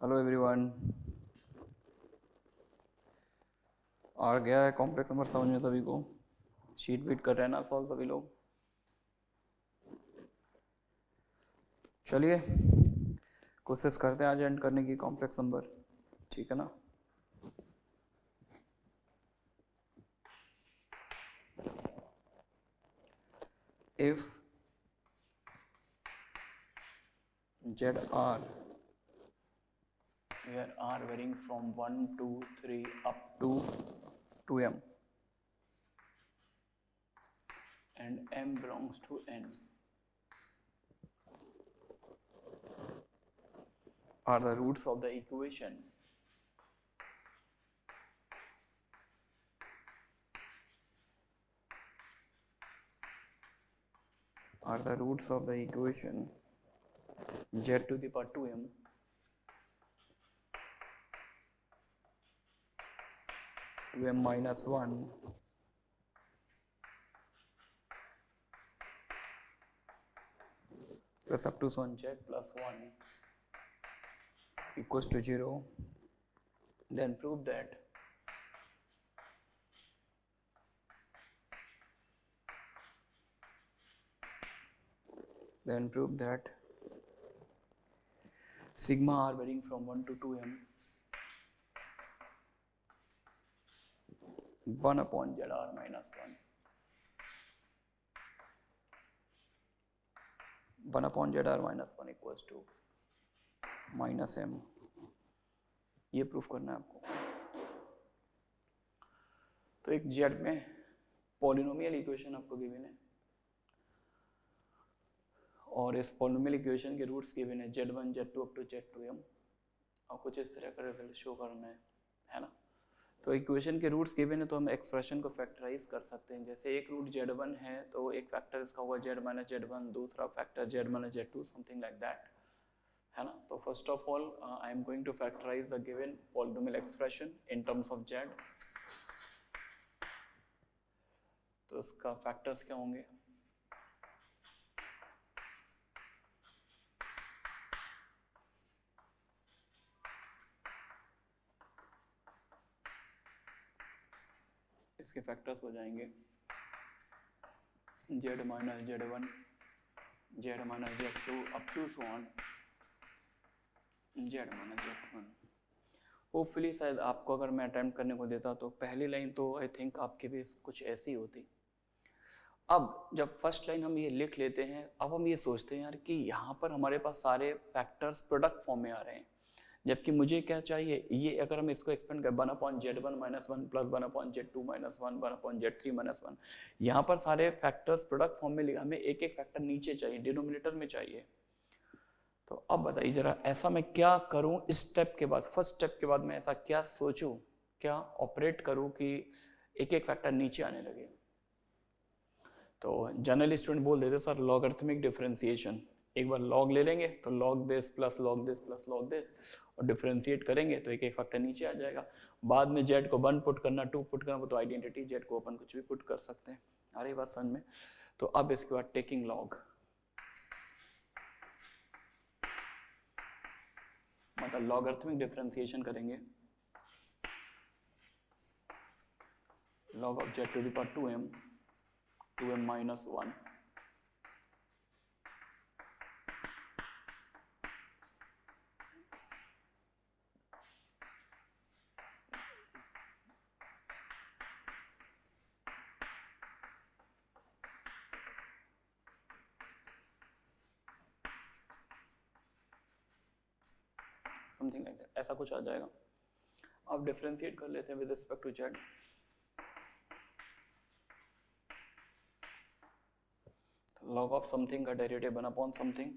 Hello everyone. आ गया है complex number समझ में सभी को? शीट बीट कर रहे हैं ना सॉल्व सभी लोग? चलिए कोशिश करते हैं आज एंड करने की कॉम्प्लेक्स नंबर, ठीक है ना? If z r where r varying from 1 to 3 up to 2m and m belongs to n are the roots of the equation z to the power 2m minus 1 plus up to so on z plus 1 equals to 0, then prove that sigma r varying from 1 to 2m 1 upon zr minus 1 upon zr minus 1 equals to minus m। ये proof करना है आपको। तो एक Z में polynomial equation आपको given है और इस पॉलिनोमियल इक्वेशन के रूट्स गिवन है z1 z2 up to z2m और कुछ इस तरह का रिजल्ट शो करना है ना। तो इक्वेशन के रूट्स गिवन है तो हम एक्सप्रेशन को फैक्टराइज कर सकते हैं। जैसे एक रूट z1 है तो एक फैक्टर इसका होगा z माइनस z1, दूसरा factor z minus z2, something like that, है ना। तो first of all I am going to factorise the given polynomial expression in terms of z। तो इसका फैक्टर्स क्या होंगे? इसके फैक्टर्स हो जाएंगे z minus z1, z minus z2 up to so on z minus z1। Hopefully शायद आपको अगर मैं अटेम्प्ट करने को देता तो पहली लाइन तो आई थिंक आपके भी कुछ ऐसी होती। अब जब फर्स्ट लाइन हम ये लिख लेते हैं, अब हम ये सोचते हैं यार कि यहाँ पर हमारे पास सारे फैक्टर्स प्रोडक्ट फॉर्म में आ रहे हैं, जबकि मुझे क्या चाहिए, ये अगर हम इसको एक्सपेंड करें 1 upon z1 minus 1 plus 1 upon z2 minus 1 1 upon z3 minus 1, यहाँ पर सारे फैक्टर्स प्रोडक्ट फॉर्म में लिखा, हमें एक एक फैक्टर नीचे चाहिए, डिनोमिनेटर में चाहिए। तो अब बताइए जरा ऐसा मैं क्या करूं इस स्टेप के बाद, फर्स्ट स्टेप के बाद मैं ऐसा क्या सोचूं, क्या ऑपरेट करूं कि एक एक फैक्टर नीचे आने लगे। तो जनरली स्टूडेंट बोल देते सर लॉगरिथमिक डिफरेंशिएशन, एक बार लॉग ले लेंगे तो log this plus log this plus log this और डिफरेंशिएट करेंगे तो एक एक फैक्टर नीचे आ जाएगा। बाद में z को 1 पुट करना, 2 पुट करना, वो तो आइडेंटिटी, z को अपन कुछ भी पुट कर सकते हैं। आ रही बात समझ में? तो अब इसके बाद टेकिंग लॉग, मतलब लॉगरिथमिक डिफरेंशिएशन करेंगे, log of z to the power 2m minus 1 something like that, ऐसा कुछ आ जाएगा। अब डिफरेंशिएट कर लेते हैं with respect to z। log of something का डेरिवेटिव 1 अपॉन समथिंग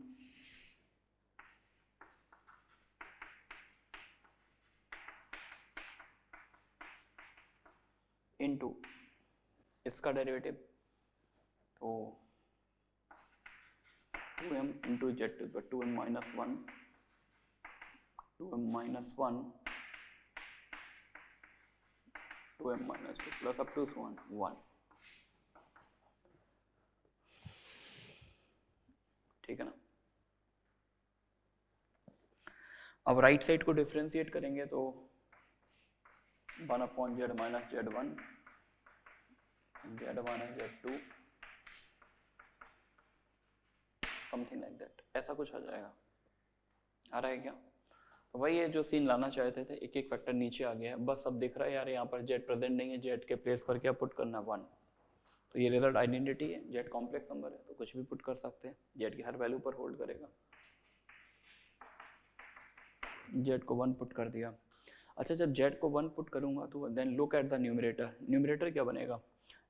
इनटू इसका डेरिवेटिव, तो 2m into z to 2m minus 1 2m minus 1 2m minus 2 plus up to 1, ठीक है ना। अब राइट साइड को डिफ्रेंशिएट करेंगे तो 1/z minus z1 z minus z2 something like that, ऐसा कुछ आ जाएगा। आ रहा है क्या? तो वही है जो सीन लाना चाहते थे, एक एक फैक्टर नीचे आ गया है, बस अब दिख रहा है यार यहाँ पर z प्रेजेंट नहीं है, z के प्लेस पर क्या पुट करना 1, तो ये रिजल्ट आइडेंटिटी है, z कॉम्प्लेक्स नंबर है तो कुछ भी पुट कर सकते हैं, z की हर वैल्यू पर होल्ड करेगा, z को 1 पुट कर दिया। अच्छा जब z को 1 पुट करूंगा तो then look at the numerator, numerator क्या बनेगा,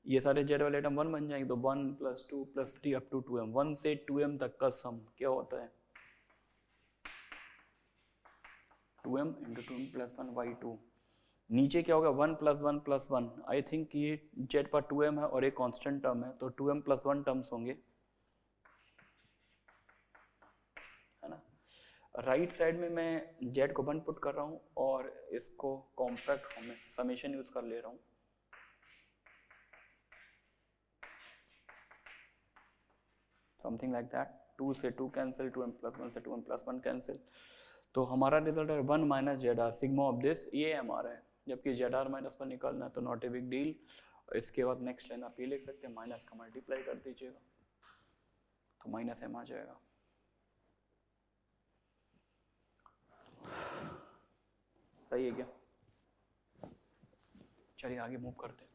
ये सारे z वाले आइटम 1 बन जाएंगे, तो 1 + 2 + 3 अप टू 2m, 1 से 2m तक का सम क्या होता है 2m × 2m + 1 by 2, नीचे क्या होगा 1 + 1 + 1, आई थिंक ये z पर 2m है और एक कांस्टेंट टर्म है तो 2m + 1 टर्म्स होंगे, है ना। राइट साइड में मैं z को 1 पुट कर रहा हूँ और इसको कॉम्पैक्ट फॉर्म में समेशन यूज कर ले रहा हूँ, समथिंग लाइक दैट, 2 से 2 कैंसिल, 2m + 1 से 2m + 1 कैंसिल, तो हमारा रिजल्ट है 1 - ZR सिग्मा ऑफ दिस, ये हमारा है, जबकि ZR - 1 निकालना है तो नॉट ए बिग डील। इसके बाद नेक्स्ट लाइन आप ये लिख सकते हैं, माइनस का मल्टीप्लाई कर दीजिएगा तो -m आ जाएगा। सही है क्या? चलिए आगे मूव करते हैं।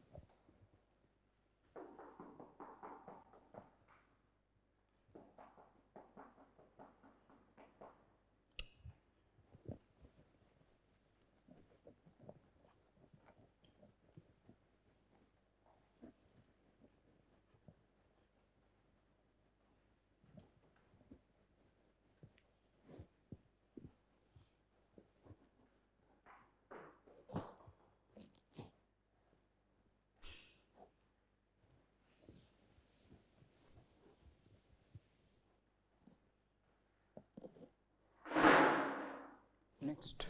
Next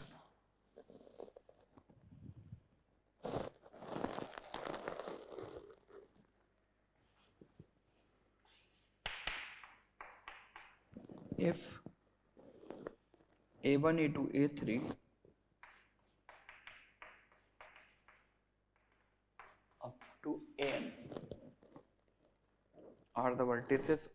if a1 a2 a3 up to an are the vertices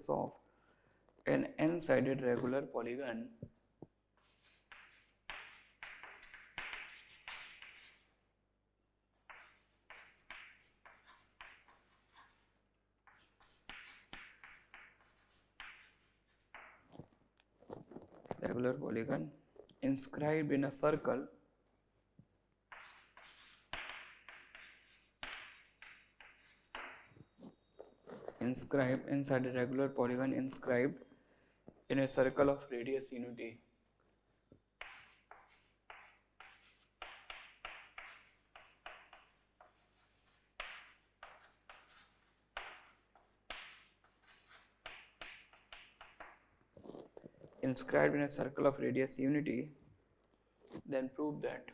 of an n-sided regular polygon inscribed in a circle inside a regular polygon inscribed in a circle of radius unity. Inscribed in a circle of radius unity, then prove that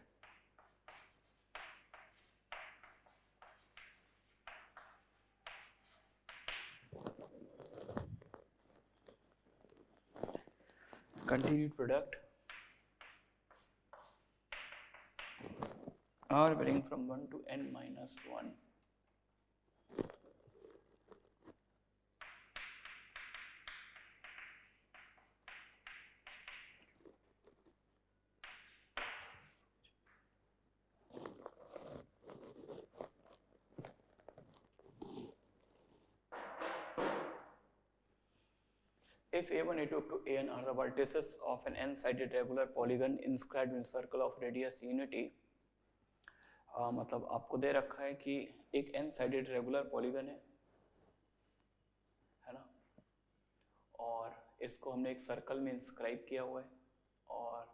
continued product are varying from 1 to n minus 1. If a1, a2 up to an are the vertices of an n-sided regular polygon inscribed in a circle of radius unity, मतलब आपको दे रखा है कि एक n-sided regular polygon है ना, और इसको हमने एक सर्कल में इंस्क्राइब किया हुआ है और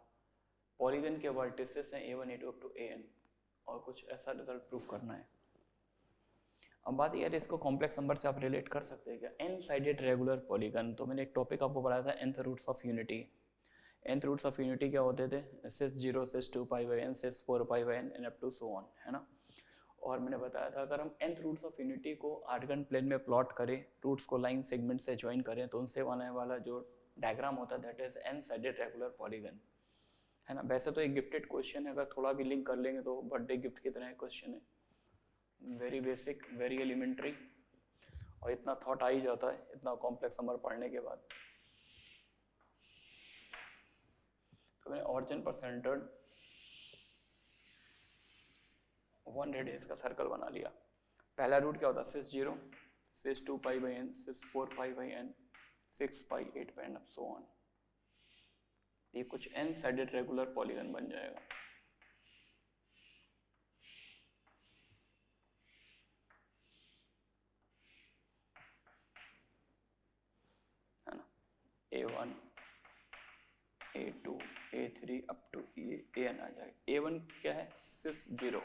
पॉलीगन के वर्टिसेस हैं a1, a2 up to an और कुछ ऐसा रिजल्ट प्रूफ करना है। अब बात यार इसको कॉम्प्लेक्स नंबर से आप रिलेट कर सकते हैं क्या, एन साइडेड रेगुलर पॉलीगन, तो मैंने एक टॉपिक आपको पढ़ाया था nth roots of unity. nth roots of unity क्या होते थे, cis 0 cis 2 pi by n cis 4 pi by n and up to so on, है ना। और मैंने बताया था अगर हम nth रूट्स ऑफ यूनिटी को आर्गन प्लेन में प्लॉट करें, रूट्स को लाइन सेगमेंट से ज्वाइन करें, तो उनसे आने वाला जो डायग्राम होता है that is n sided regular polygon, है ना। वैसे तो एक गिफ्टेड क्वेश्चन है, अगर थोड़ा भी लिंक कर लेंगे तो बर्थडे गिफ्ट की तरह क्वेश्चन है, वेरी बेसिक, वेरी एलिमेंट्री, और इतना थॉट आ ही जाता है इतना कॉम्प्लेक्स नंबर पढ़ने के बाद। तो मैंने ऑरिजिन पर सेंटर्ड 1 रेडियस का सर्कल बना लिया। पहला रूट क्या होता है, cis 0, cis 2 pi by n, cis 4 pi by n, 6 pi 8 pi n, अब सो ऑन। ये कुछ n साइडेड रेगुलर पॉलीगन बन जाएगा। है ना, A1, A2, A3 up to ये AN आ जाएगा। A1 क्या है, cis 0,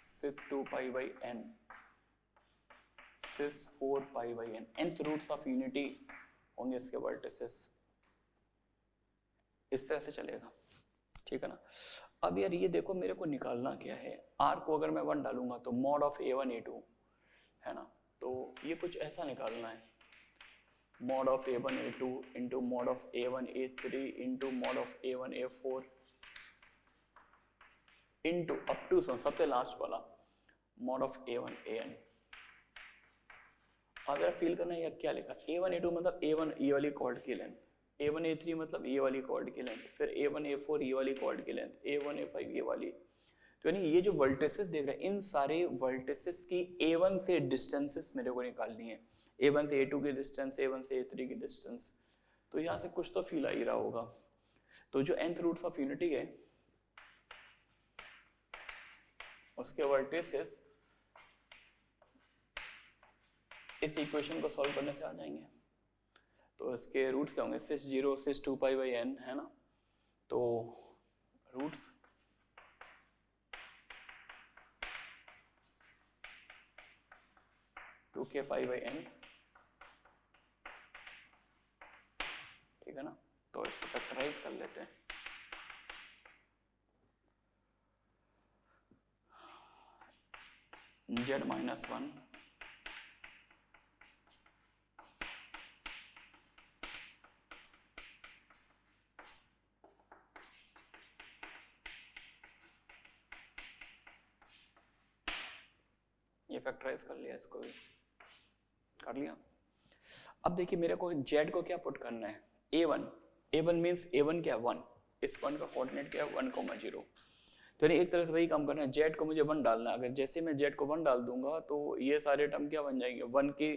cis 2 pi by n, cis 4 pi by n, nth roots of unity होंगे इसके वर्टिसेस। इस तरह से चलेगा, ठीक है ना। अब यार ये देखो मेरे को निकालना क्या है, r को अगर मैं 1 डालूंगा तो मॉड ऑफ A1 A2, है ना, तो ये कुछ ऐसा निकालना है, mod of A1 A2 into mod of A1 A3 into mod of A1 A4 into up to सबसे लास्ट वाला मॉड ऑफ A1 AN। अब यार फील करना है क्या लिखा, A1 A2 मतलब A1 ये वाली कॉर्ड की लेंथ, A1 A3 मतलब ये वाली कॉर्ड की लेंथ, फिर A1 A4 ये वाली कॉर्ड की लेंथ, A1 A5 ये वाली। तो यानी ये जो वर्टिसेस देख रहे हैं इन सारे वर्टिसेस की A1 से डिस्टेंसेस मेरे को निकालनी है, A1 से A2 की डिस्टेंस, A1 से A3 की डिस्टेंस। तो यहाँ से कुछ तो फील आ ही रहा होगा। तो जो nth रूट्स ऑफ यूनिटी है उसके वर्टिसेस इस इक्वेशन को सॉल्व करने से आ जाएंगे। तो इसके रूट्स क्या होंगे, सिस 0, सिस 2 पाई बाई n, है ना, तो रूट्स टू के पाई बाई n, ठीक है ना। तो इसको फैक्टराइज कर लेते हैं। z माइनस 1 ये फैक्टराइज कर लिया, इसको भी कर लिया। अब देखिए मेरे को z को क्या पुट करना है, A1 मीन्स A1 क्या है 1, इस 1 का कोऑर्डिनेट क्या है 1,0। तो एक तरह से वही काम करना है, z को मुझे 1 डालना है। अगर जैसे मैं z को 1 डाल दूंगा तो ये सारे टर्म क्या बन जाएंगे, 1 की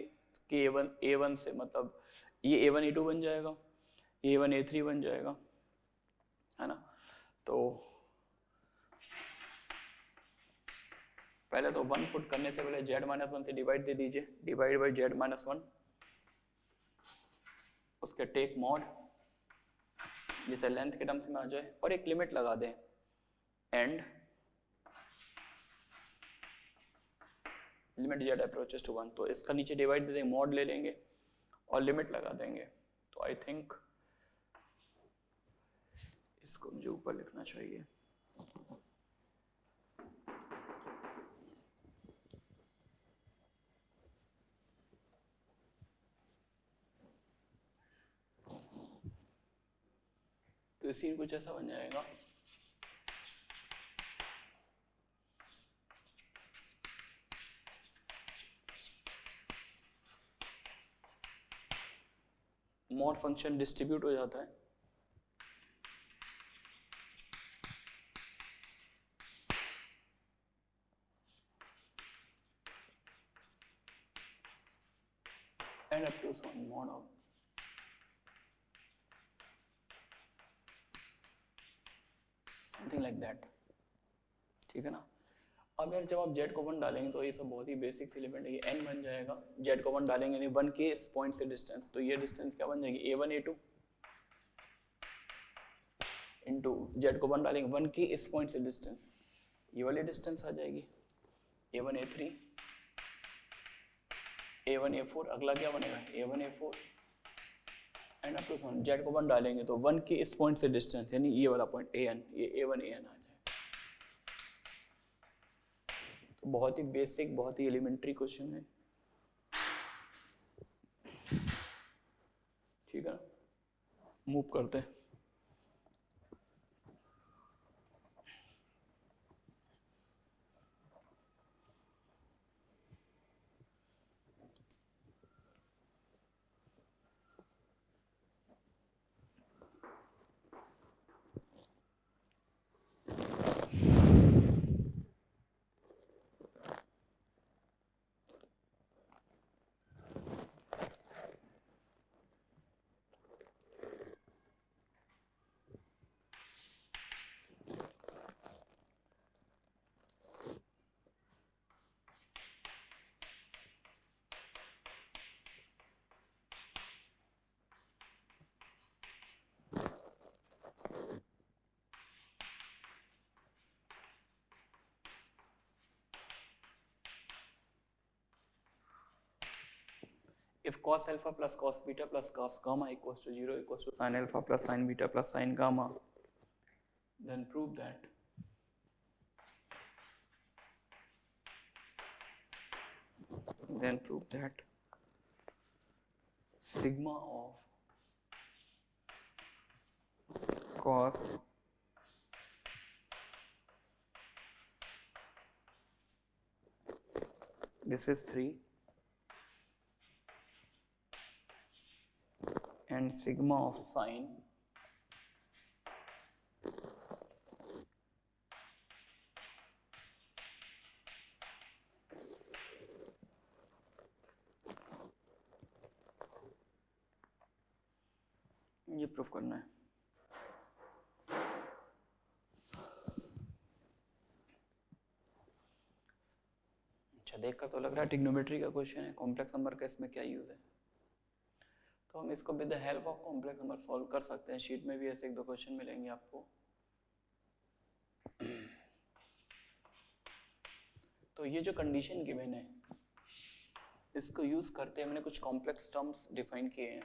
A1 से, मतलब ये A1 A2 बन जाएगा, A1 A3 बन जाएगा, है ना। तो पहले तो 1 पुट करने से पहले z माइनस 1 से डिवाइड दे दीजिए, डिवाइड बाई z माइनस 1, उसके टेक मॉड जिसे लेंथ के टर्म्स में आ जाए, और एक लिमिट लगा दें and limit z approaches to 1। तो इसका नीचे डिवाइड दे देंगे, मॉड ले लेंगे और लिमिट लगा देंगे। तो आई थिंक इसको मुझे ऊपर लिखना चाहिए, तो इसी कुछ ऐसा बन जाएगा। मॉड फंक्शन डिस्ट्रीब्यूट हो जाता है, and up to some mod of something like that, ठीक है ना। अब यार जब आप z को 1 डालेंगे तो ये सब बहुत ही बेसिक एलिमेंट है, ये n बन जाएगा। z को 1 डालेंगे नहीं, 1 के इस पॉइंट से डिस्टेंस, तो ये डिस्टेंस क्या बन जाएगी, A1 A2 इंटू z को 1 डालेंगे 1 की इस पॉइंट से डिस्टेंस, ये वाली डिस्टेंस आ जाएगी A1 A3, A1 A4, अगला क्या बनेगा A1 A4 and up to some z को 1 डालेंगे तो 1 की इस पॉइंट से डिस्टेंस यानी ये वाला पॉइंट AN, ये A1 AN आ जाएगा। तो बहुत ही बेसिक, बहुत ही एलिमेंट्री क्वेश्चन है, ठीक है ना। मूव करते हैं। If cos alpha plus cos beta plus cos gamma equals to 0 equals to sin alpha plus sin beta plus sin gamma, then prove that sigma of cos this is 3 and sigma of sine ये proof करना है। अच्छा, देखकर तो लग रहा है trigonometry का क्वेश्चन है, कॉम्प्लेक्स नंबर का इसमें क्या यूज है। तो हम इसको with the help of complex number solve कर सकते हैं। शीट में भी ऐसे एक दो क्वेश्चन मिलेंगे आपको। तो ये जो कंडीशन गिवन है, इसको यूज करते हमने कुछ कॉम्प्लेक्स टर्म्स डिफाइन किए हैं।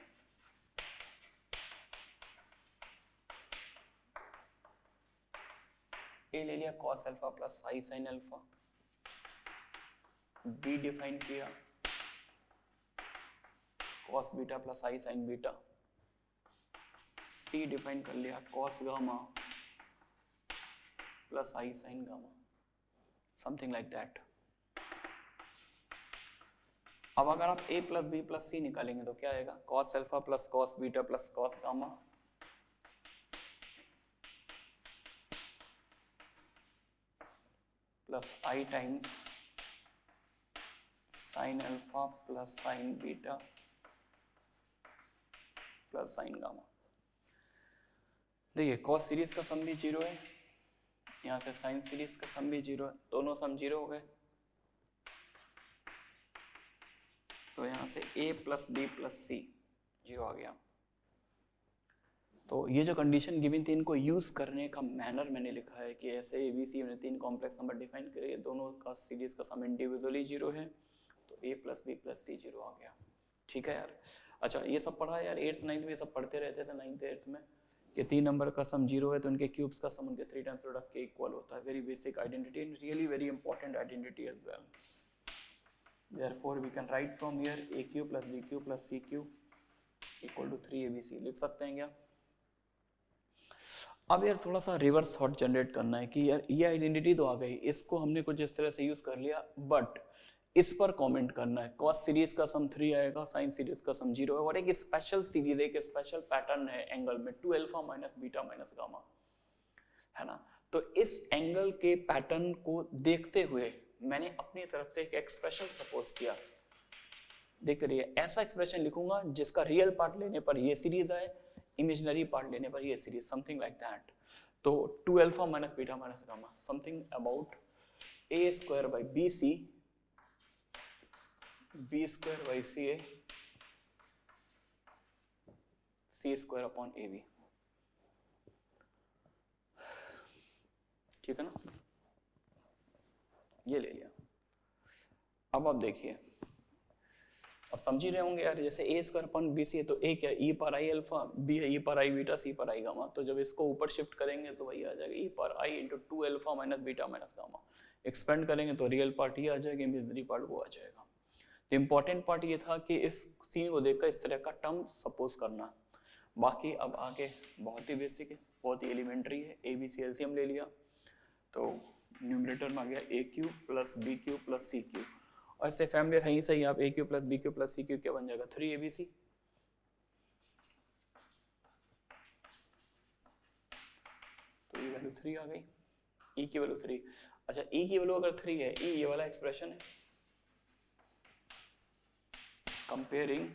ए ले लिया cos alpha plus I sin alpha, B define किया cos beta plus I sin beta, C define कर लिया cos gamma plus I sin gamma, something like that. अब अगर आप a plus B plus C निकालेंगे तो क्या आएगा, cos alpha plus cos beta plus cos gamma plus I times sin alpha plus sin beta plus sin gamma. देखिए cos series का sum भी 0 है, यहाँ से sin सीरीज का सम भी 0 है, दोनों सम 0 हो गए। तो यहाँ से a प्लस बी प्लस सी 0 आ गया। तो ये जो कंडीशन गिवन थी, इनको यूज करने का मैनर मैंने लिखा है कि ऐसे ABC हमने 3 कॉम्प्लेक्स नंबर डिफाइन करे, दोनों का सीरीज का सम इंडिविजुअली 0 है, तो a प्लस बी प्लस सी 0 आ गया। ठीक है यार। अच्छा, ये सब पढ़ा यार 8th 9th में, ये सब पढ़ते रहते थे 9th 8th में कि 3 नंबर का सम 0 है तो उनके क्यूब्स का सम उनके 3 टाइम्स प्रोडक्ट के इक्वल होता है। Very basic identity and really very important identity as well. Therefore we can write from here AQ plus BQ plus CQ equal to 3ABC लिख सकते हैं क्या। अब यार थोड़ा सा रिवर्स थॉट जनरेट करना है कि यार ये आइडेंटिटी तो आ गई, इसको हमने कुछ इस तरह से यूज कर लिया, बट इस पर कमेंट करना है। cos सीरीज का सम 3 आएगा, sin सीरीज का सम 0 है, और एक स्पेशल सीरीज, एक स्पेशल पैटर्न है एंगल में 2 alpha minus beta minus gamma, है ना। तो इस एंगल के पैटर्न को देखते हुए मैंने अपनी तरफ से एक एक्सप्रेशन सपोज किया। देखते रहिए, ऐसा एक्सप्रेशन लिखूंगा जिसका रियल पार्ट लेने पर ये सीरीज आए, इमेजिनरी पार्ट लेने पर ये सीरीज, समथिंग लाइक दैट। तो 2 alpha minus beta minus gamma, something about a square by B C, B square by C A, C square upon A B. ठीक है ना, ये ले लिया। अब आप देखिए अब समझ ही रहे होंगे यार, जैसे ए स्क्वायर अपॉन बी सी है तो ए क्या है, ई पर आई अल्फा, बी है ई पर आई बीटा, सी पर आई गामा। तो जब इसको ऊपर शिफ्ट करेंगे तो वही आ जाएगा ई पर I into 2 alpha minus beta minus gamma. Expand करेंगे तो रियल पार्ट ये आ जाएगा, इमेजिनरी पार्ट वो आ जाएगा। तो इम्पॉर्टेंट पार्ट ये था कि इस सीन को देखकर इस तरह का टर्म सपोज करना। बाकी अब आगे बहुत ही बेसिक है, बहुत ही एलिमेंट्री है। ए बी सी एलसीएम ले लिया तो न्यूमरेटर में आ गया A Q plus B Q plus C Q, और इससे फैमिली है ही सही, आप A Q plus B Q plus C Q क्या बन जाएगा 3abc। तो ये वैल्यू 3 आ गई, ई की वैल्यू 3। अच्छा ई की वैल्यू अगर 3 है, ई ये वाला एक्सप्रेशन है comparing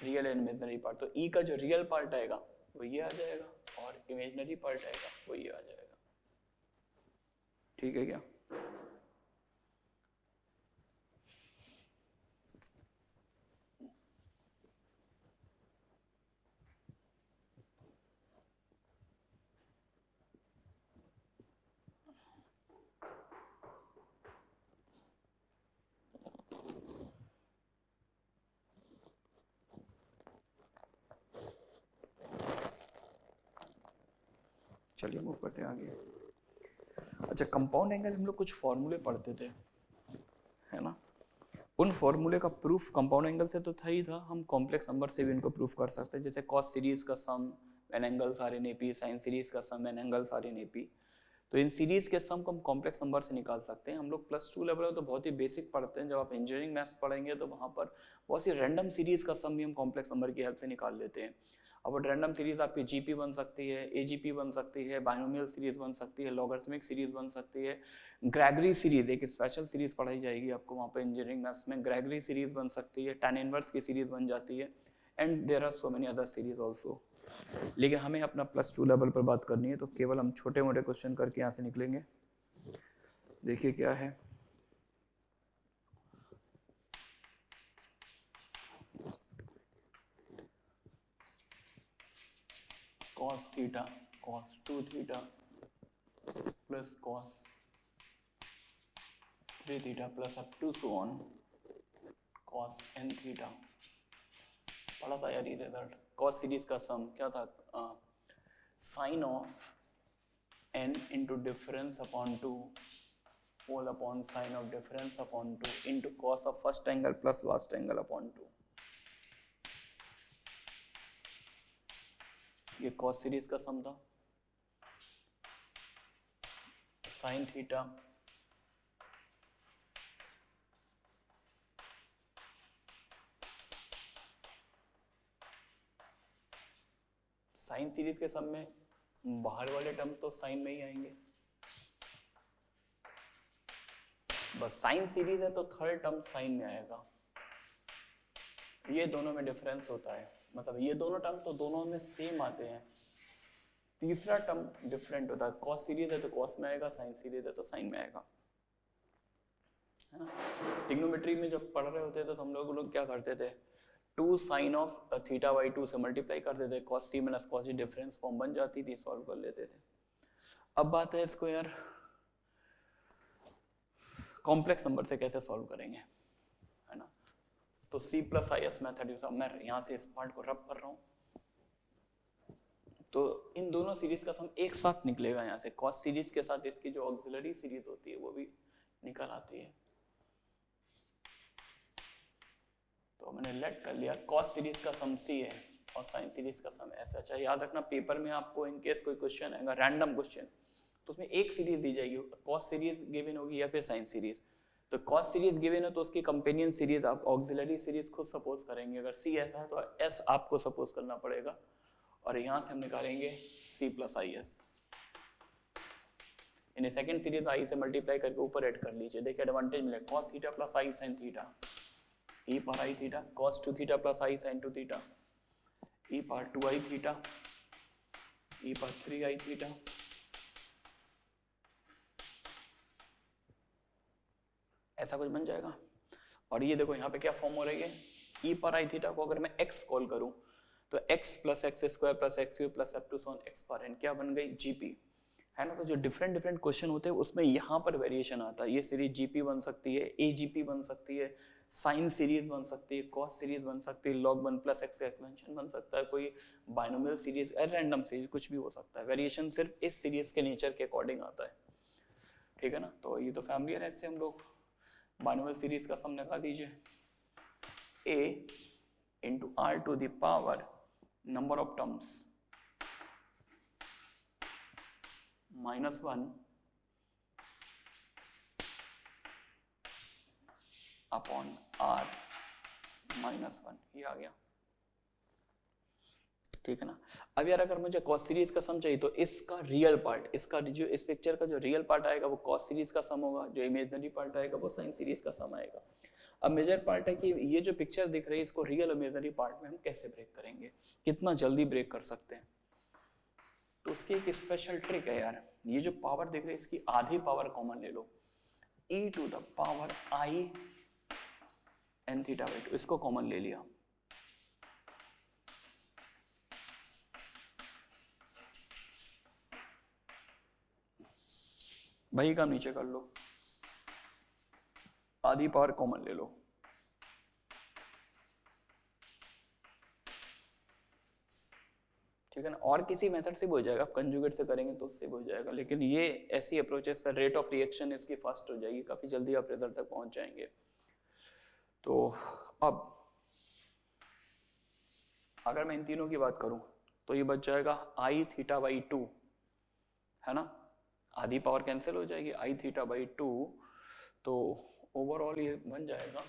real and imaginary part, तो ई का जो रियल पार्ट आएगा वो ये आ जाएगा और इमेजिनरी पार्ट आएगा वो ये आ जाएगा। ठीक है क्या? चलिए मूव करते हैं आगे। अच्छा कंपाउंड एंगल हम लोग कुछ फॉर्मूले पढ़ते थे, है ना? उन फॉर्मूले का प्रूफ कंपाउंड एंगल से तो था ही था, हम कॉम्प्लेक्स नंबर से भी इनको प्रूफ कर सकते हैं। जैसे कॉस सीरीज का sum when angles are in AP, sine series का sum when angles are in AP. तो इन सीरीज के सम को हम कॉम्प्लेक्स नंबर से निकाल सकते हैं। हम लोग +2 लेवल में तो बहुत ही बेसिक पढ़ते हैं, जब आप इंजीनियरिंग मैथ्स पढ़ेंगे तो वहाँ पर बहुत सी रैंडम सीरीज का सम भी हम कॉम्प्लेक्स नंबर की हेल्प से निकाल लेते हैं। अब रैंडम सीरीज आपकी जीपी बन सकती है, एजीपी बन सकती है, बाइनोमियल सीरीज बन सकती है, लॉगरिथमिक सीरीज बन सकती है, ग्रेगरी सीरीज एक स्पेशल सीरीज पढ़ाई जाएगी आपको वहाँ पे इंजीनियरिंग मैथ्स में, ग्रेगरी सीरीज बन सकती है, tan इनवर्स की सीरीज बन जाती है, and there are so many other series also. लेकिन हमें अपना +2 लेवल पर बात करनी है, तो केवल हम छोटे मोटे क्वेश्चन करके यहाँ से निकलेंगे। देखिए क्या है, cos theta cos 2 theta plus cos 3 theta plus up to so on cos n theta. पढ़ा था यार ये रिजल्ट। cos सीरीज का सम क्या था, sine of n into difference upon 2 whole upon sine of difference upon 2 into cos of first angle plus last angle upon 2। ये cos series का सम था। साइन थीटा साइन सीरीज के सम में बाहर वाले टर्म तो साइन में ही आएंगे, बस साइन सीरीज है तो थर्ड टर्म साइन में आएगा। ये दोनों में डिफरेंस होता है, मतलब ये दोनों टर्म तो दोनों में सेम आते हैं, तीसरा टर्म डिफरेंट होता है। कॉस सीरीज है तो कॉस में आएगा, साइन सीरीज है तो साइन में आएगा, है ना? ट्रिग्नोमेट्री में जब पढ़ रहे होते थे तो हम लोग क्या करते थे, 2 साइन ऑफ थीटा बाई 2 से मल्टीप्लाई करते थे, कॉस सी माइनस कॉस सी डिफरेंस फॉर्म बन जाती थी, सॉल्व कर लेते थे। अब बात है इसको यार कॉम्प्लेक्स नंबर से कैसे सॉल्व करेंगे, है ना? तो C+IS मेथड यूज, मैं यहाँ से इस पार्ट को रब कर रहा हूँ, तो इन दोनों सीरीज का सम एक साथ निकलेगा यहाँ से। कॉस सीरीज के साथ इसकी जो ऑक्सिलरी सीरीज होती है वो भी निकल आती है। तो मैंने लेट कर लिया, कॉस सीरीज का सम C है और साइन सीरीज का सम S। अच्छा याद रखना, पेपर में आपको इन केस कोई क्वेश्चन आएगा रैंडम क्वेश्चन, तो उसमें एक सीरीज दी जाएगी, कॉस सीरीज गिवन होगी या फिर साइन सीरीज। तो कॉस सीरीज गिवन है तो उसकी कंपेनियन सीरीज आप ऑक्सिलरी सीरीज खुद सपोज करेंगे। अगर C ऐसा है तो S आपको सपोज करना पड़ेगा, और यहाँ से हम निकालेंगे C+IS। इन्हें सेकंड सीरीज I से मल्टीप्लाई करके ऊपर ऐड कर लीजिए, देखिए एडवांटेज मिलेगा, cos theta plus I sin theta, e पर I theta, cos 2 theta plus I sin 2 theta, e पर 2I थीटा, e पर 3I थीटा। ऐसा कुछ बन जाएगा। और ये देखो यहाँ पे क्या फॉर्म हो रही है, e पर I थीटा को अगर मैं x कॉल करूं तो x plus x square plus x cube plus up to so on x पर n क्या बन गई, GP। है ना। तो जो डिफरेंट डिफरेंट क्वेश्चन होते हैं उसमें यहाँ पर वेरिएशन आता है। ये सीरीज जीपी बन सकती है, एजीपी बन सकती है, साइन सीरीज बन सकती है, कॉस सीरीज बन सकती है, log 1 प्लस एक्स एक्सपेंशन बन सकता है, कोई बाइनोमियल सीरीज, रैंडम सीरीज, कुछ भी हो सकता है। वेरिएशन सिर्फ इस सीरीज के नेचर के अकॉर्डिंग आता है, ठीक है ना। तो ये तो फैमिलियर है, इससे हम लोग बाइनोमियल सीरीज का सम निकाल दीजिए। a into r to the power number of terms -1 upon r -1, ये आ गया, ठीक है ना। अब यार अगर मुझे कॉस सीरीज का सम चाहिए तो इसका रियल पार्ट, इसका जो इस पिक्चर का जो रियल पार्ट आएगा वो कॉस सीरीज का सम होगा, जो इमेजिनरी पार्ट आएगा वो साइन सीरीज का सम आएगा। अब मेजर पार्ट है कि ये जो पिक्चर दिख रही है इसको रियल और इमेजिनरी पार्ट में हम कैसे ब्रेक करेंगे, कितना जल्दी ब्रेक कर सकते हैं। तो उसकी एक स्पेशल ट्रिक है यार। ये जो पावर दिख रही है इसकी आधी पावर कॉमन ले लो, e to the power i n theta by 2, इसको कॉमन ले लिया। वही काम नीचे कर लो, आधी पावर कॉमन ले लो, ठीक है ना। और किसी मेथड से भी हो जाएगा, कंजुगेट से करेंगे तो उससे भी हो जाएगा, लेकिन ये ऐसी अप्रोचेस है, रेट ऑफ रिएक्शन इसकी फास्ट हो जाएगी, काफी जल्दी आप रिजल्ट तक पहुंच जाएंगे। तो अब अगर मैं इन तीनों की बात करूं तो ये बच जाएगा आई थीटा बाई 2, है ना, आधी पावर कैंसिल हो जाएगी, आई थीटा बाई 2, तो ओवरऑल ये बन जाएगा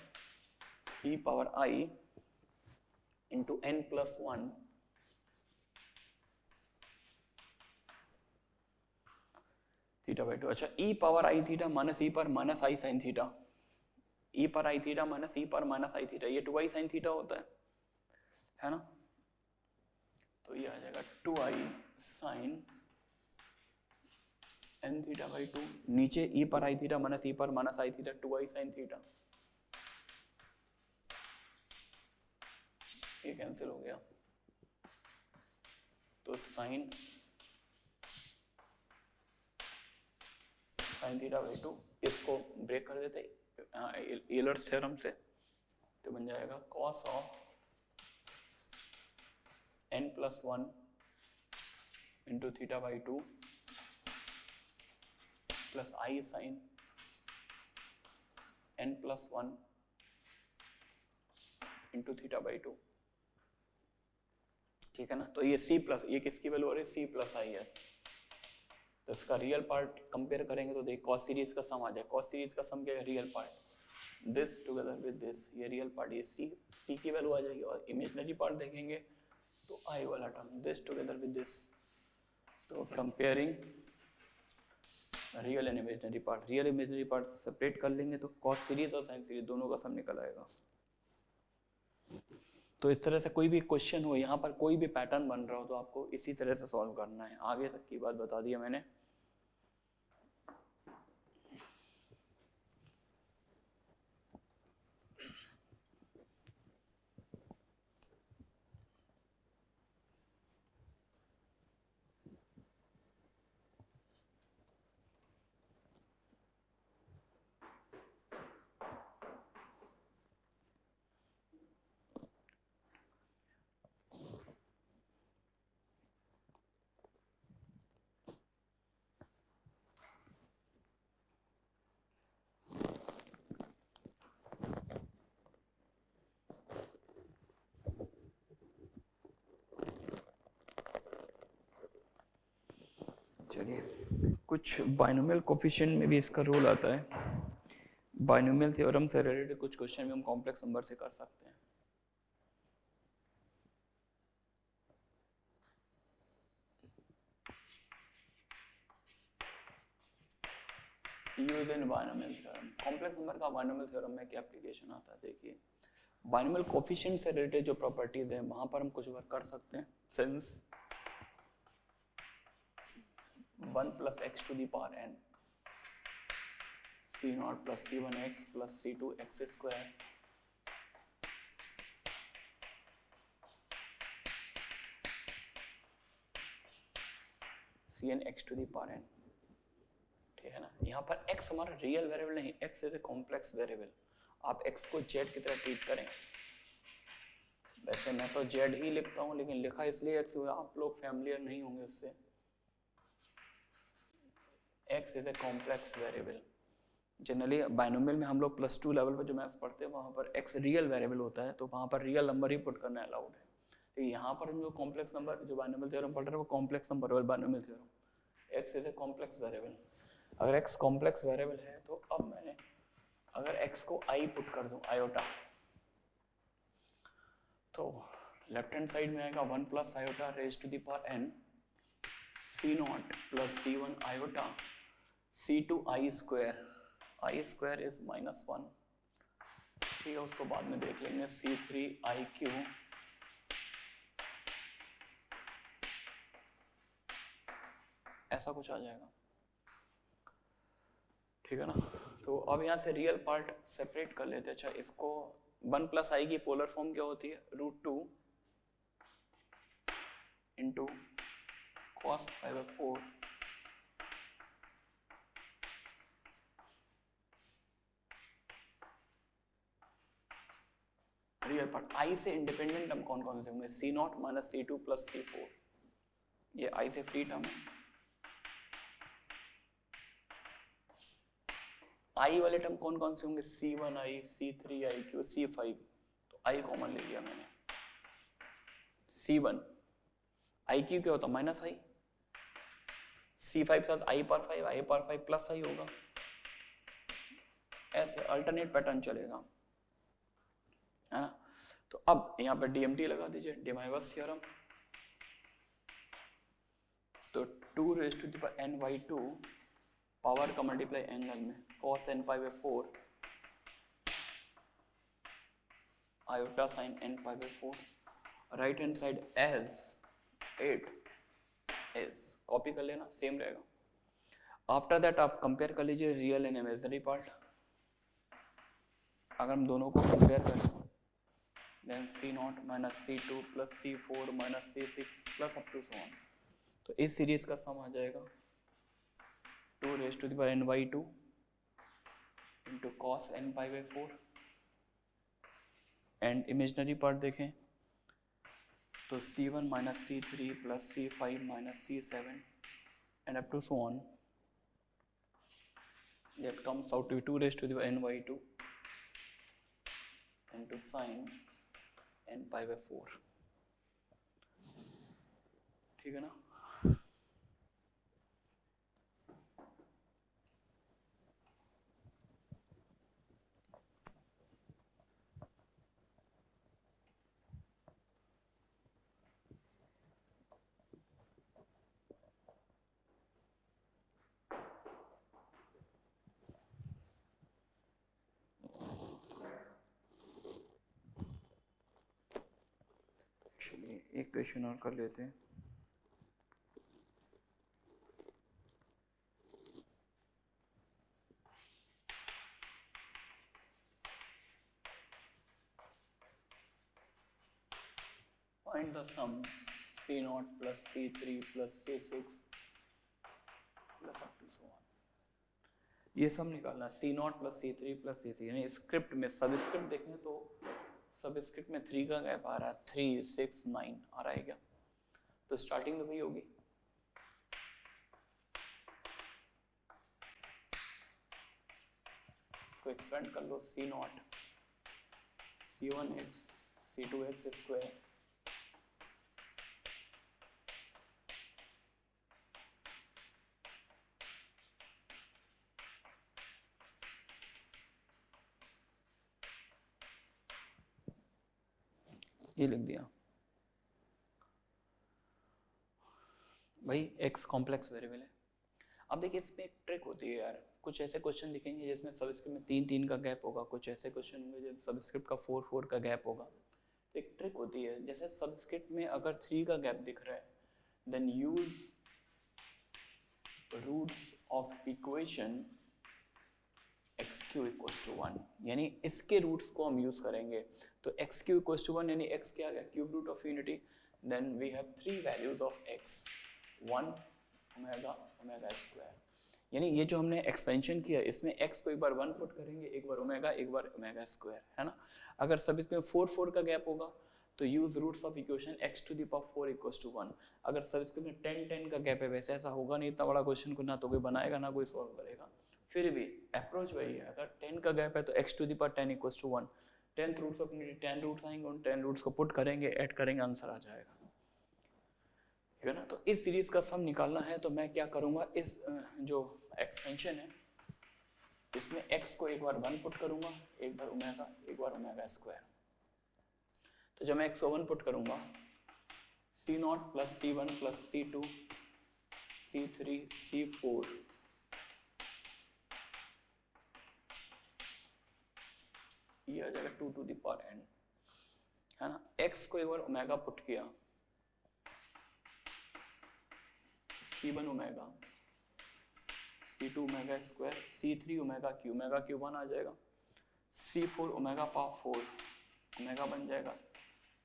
e power i into n plus 1 theta by 2। अच्छा, e power i theta minus e पर minus i sine theta, e पर i थीटा माइनस e पर माइनस i थीटा, ये 2i साइन थीटा होता है ना। तो ये आ जाएगा 2i sign n theta by 2, नीचे e पर i थीटा माइनस e पर minus i theta, 2i sine theta, ये कैंसिल हो गया। तो साइन थीटा बाई 2, इसको ब्रेक कर देते यूलर्स थ्योरम से, तो बन जाएगा cos of n plus 1 into theta by 2 plus i sine n plus 1 into theta by 2, ठीक है ना। तो ये c प्लस, ये किसकी वैल्यू हो रही है, c प्लस आई एस। तो इसका रियल पार्ट कंपेयर करेंगे तो देख कॉस सीरीज का सम आ जाए, कॉस सीरीज का सम क्या है, real part this together with this, ये रियल पार्ट, ये c की वैल्यू आ जाएगी, और इमेजिनरी पार्ट देखेंगे तो i वाला term this together with this. तो comparing real and imaginary part, real imaginary part separate कर लेंगे तो कॉस सीरीज और साइन सीरीज दोनों का सम निकल आएगा। तो इस तरह से कोई भी क्वेश्चन हो, यहाँ पर कोई भी पैटर्न बन रहा हो तो आपको इसी तरह से सॉल्व करना है। आगे तक की बात बता दी मैंने। चलिए, कुछ बाइनोमियल कोफिशिएंट में भी इसका रोल आता है। बाइनोमियल थ्योरम से रिलेटेड कुछ क्वेश्चन भी हम कॉम्प्लेक्स नंबर से कर सकते हैं। Use in binomial theorem, complex number का बाइनोमियल थ्योरम में क्या एप्लीकेशन आता है, देखिए बाइनोमियल कोफिशिएंट से रिलेटेड जो प्रॉपर्टीज हैं वहां पर हम कुछ वर्क कर सकते हैं। Since 1 plus x to the power n c0 plus c1x plus c2x square cn x to the power n, ठीक है ना। यहाँ पर x हमारा रियल वेरिएबल नहीं, x is a complex variable. आप x को z की तरह ट्रीट करें। वैसे मैं तो z ही लिखता हूँ, लेकिन लिखा इसलिए x हुआ, आप लोग फैमिलियर नहीं होंगे उससे। x is a complex variable. Generally binomial में हम लोग +2 लेवल पर जो मैथ्स पढ़ते हैं वहाँ पर x रियल वेरिएबल होता है, तो वहाँ पर रियल नंबर ही पुट करना अलाउड है। तो यहाँ पर हम जो कॉम्प्लेक्स नंबर जो बाइनोमियल थ्योरम पढ़ रहे हैं वो कॉम्प्लेक्स नंबर वाला binomial theorem. x is a complex variable. अगर x कॉम्प्लेक्स वेरिएबल है तो अब मैंने अगर x को i पुट कर दूं, आयोटा, तो लेफ्ट हैंड साइड में आएगा 1 plus iota raise to the power n c0 plus c1 iota c2 i square, i square is -1, ठीक है, उसको बाद में देख लेंगे, c3 i क्यू ऐसा कुछ आ जाएगा, ठीक है ना। तो अब यहाँ से रियल पार्ट सेपरेट कर लेते हैं। अच्छा, इसको 1 प्लस आई की पोलर फॉर्म क्या होती है, √2 इंटू cos 5/4 रियल पार्ट। आई से इंडिपेंडेंट टर्म कौन कौन से होंगे, c0 minus c2 plus c4, ये आई से फ्री टर्म है। आई वाले टर्म कौन कौन से होंगे, c1i, c3i क्यू, c5, तो आई कॉमन ले लिया मैंने। c1 आई क्यू क्या होता है, माइनस आई, c5 के साथ i power 5, i power 5 plus I होगा, ऐसे अल्टरनेट पैटर्न चलेगा, है ना। तो अब यहाँ पे डीएमटी लगा दीजिए, डिमाइवर्स थ्योरम। तो 2 raise to the power n/2 power का मल्टीप्लाई एंगल में cos n/4 iota sine n/4, right hand side as 8 is, copy कर लेना, सेम रहेगा। आफ्टर दैट आप कंपेयर कर लीजिए रियल एंड इमेजिनरी पार्ट। अगर हम दोनों को कंपेयर करें, then c0 minus c2 plus c4 minus c6 plus up to so on, तो इस सीरीज का सम आ जाएगा 2 raise to the power n/2 into cos n/4, and imaginary part देखें तो c1 minus c3 plus c5 minus c7 and up to so on, that comes out to be 2 raised to the n/2 into sin n/4, ठीक है ना। चलिए एक question और कर लेते हैं। Find the sum c0 plus c3 plus c6 plus up to so on, ये सम निकालना, c0 plus c3 plus c6, यानी स्क्रिप्ट में सबस्क्रिप्ट देखें तो सबस्क्रिप्ट में 3 का गैप आ रहा है, 3 6 9 आ रहा है क्या, तो स्टार्टिंग तो वही होगी, इसको एक्सपेंड कर लो, c0 c1x c2x स्क्वायर ये लिख दिया भाई, x कॉम्प्लेक्स वेरिएबल है। अब देखिए इसमें एक ट्रिक होती है यार, कुछ ऐसे क्वेश्चन दिखेंगे जिसमें सबस्क्रिप्ट में 3 3 का गैप होगा, कुछ ऐसे क्वेश्चन होंगे जिसमें सबस्क्रिप्ट का 4 4 का गैप होगा। तो एक ट्रिक होती है, जैसे सबस्क्रिप्ट में अगर 3 का गैप दिख रहा है, then use roots of equation x³ = 1, यानी इसके रूट्स को हम यूज करेंगे। तो x³ = 1 यानी x क्या आ गया, cube root of unity, then we have 3 values of x, 1 omega omega square, यानी ये जो हमने एक्सपेंशन किया इसमें x को एक बार 1 पुट करेंगे, एक बार ओमेगा, एक बार ओमेगा स्क्वायर, है ना। अगर सब इसमें 4 का गैप होगा तो use roots of equation x to the power 4 equals to 1। अगर सब इसमें 10 का गैप है, वैसे ऐसा होगा नहीं, इतना बड़ा क्वेश्चन को ना तो कोई बनाएगा ना कोई सॉल्व करेगा, फिर भी अप्रोच वही है। अगर 10 का गैप है तो x to the power 10 equals to 1, 10 roots of 10 roots आएंगे, उन 10 रूट्स को पुट करेंगे, ऐड करेंगे, आंसर आ जाएगा, ठीक है ना। तो इस सीरीज का सम निकालना है तो मैं क्या करूंगा, इस जो एक्सपेंशन है इसमें x को एक बार 1 पुट करूंगा, एक बार ओमेगा, एक बार ओमेगा स्क्वायर। तो जब मैं x को 1 पुट करूंगा, c0 plus c1 plus c2 c3 c4 ये आ जाएगा 2 टू द पावर n, है ना। x को एक बार ओमेगा पुट किया, c1 omega, c2 omega square, c3 omega cube 1 आ जाएगा, c4 ओमेगा पावर 4 ओमेगा बन जाएगा,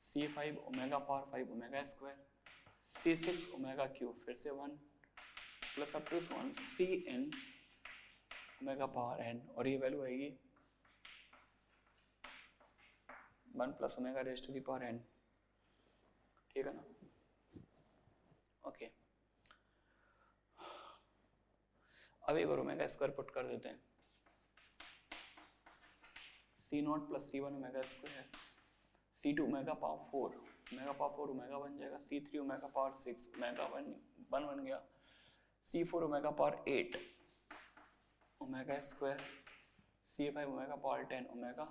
c5 omega power 5 omega square, c6 omega cube फिर से 1 plus up to 1 cn omega power n, और ये वैल्यू आएगी 1 plus omega raise to the power n, ठीक है ना। ओके, अब एक बार ओमेगा स्क्वायर पुट कर देते हैं, c0 plus c1 omega square, c2 omega power 4 omega power 4 omega बन जाएगा, c3 ओमेगा पावर 6 ओमेगा 1 बन गया, c4 omega power 8 omega square, c5 omega power 10 omega,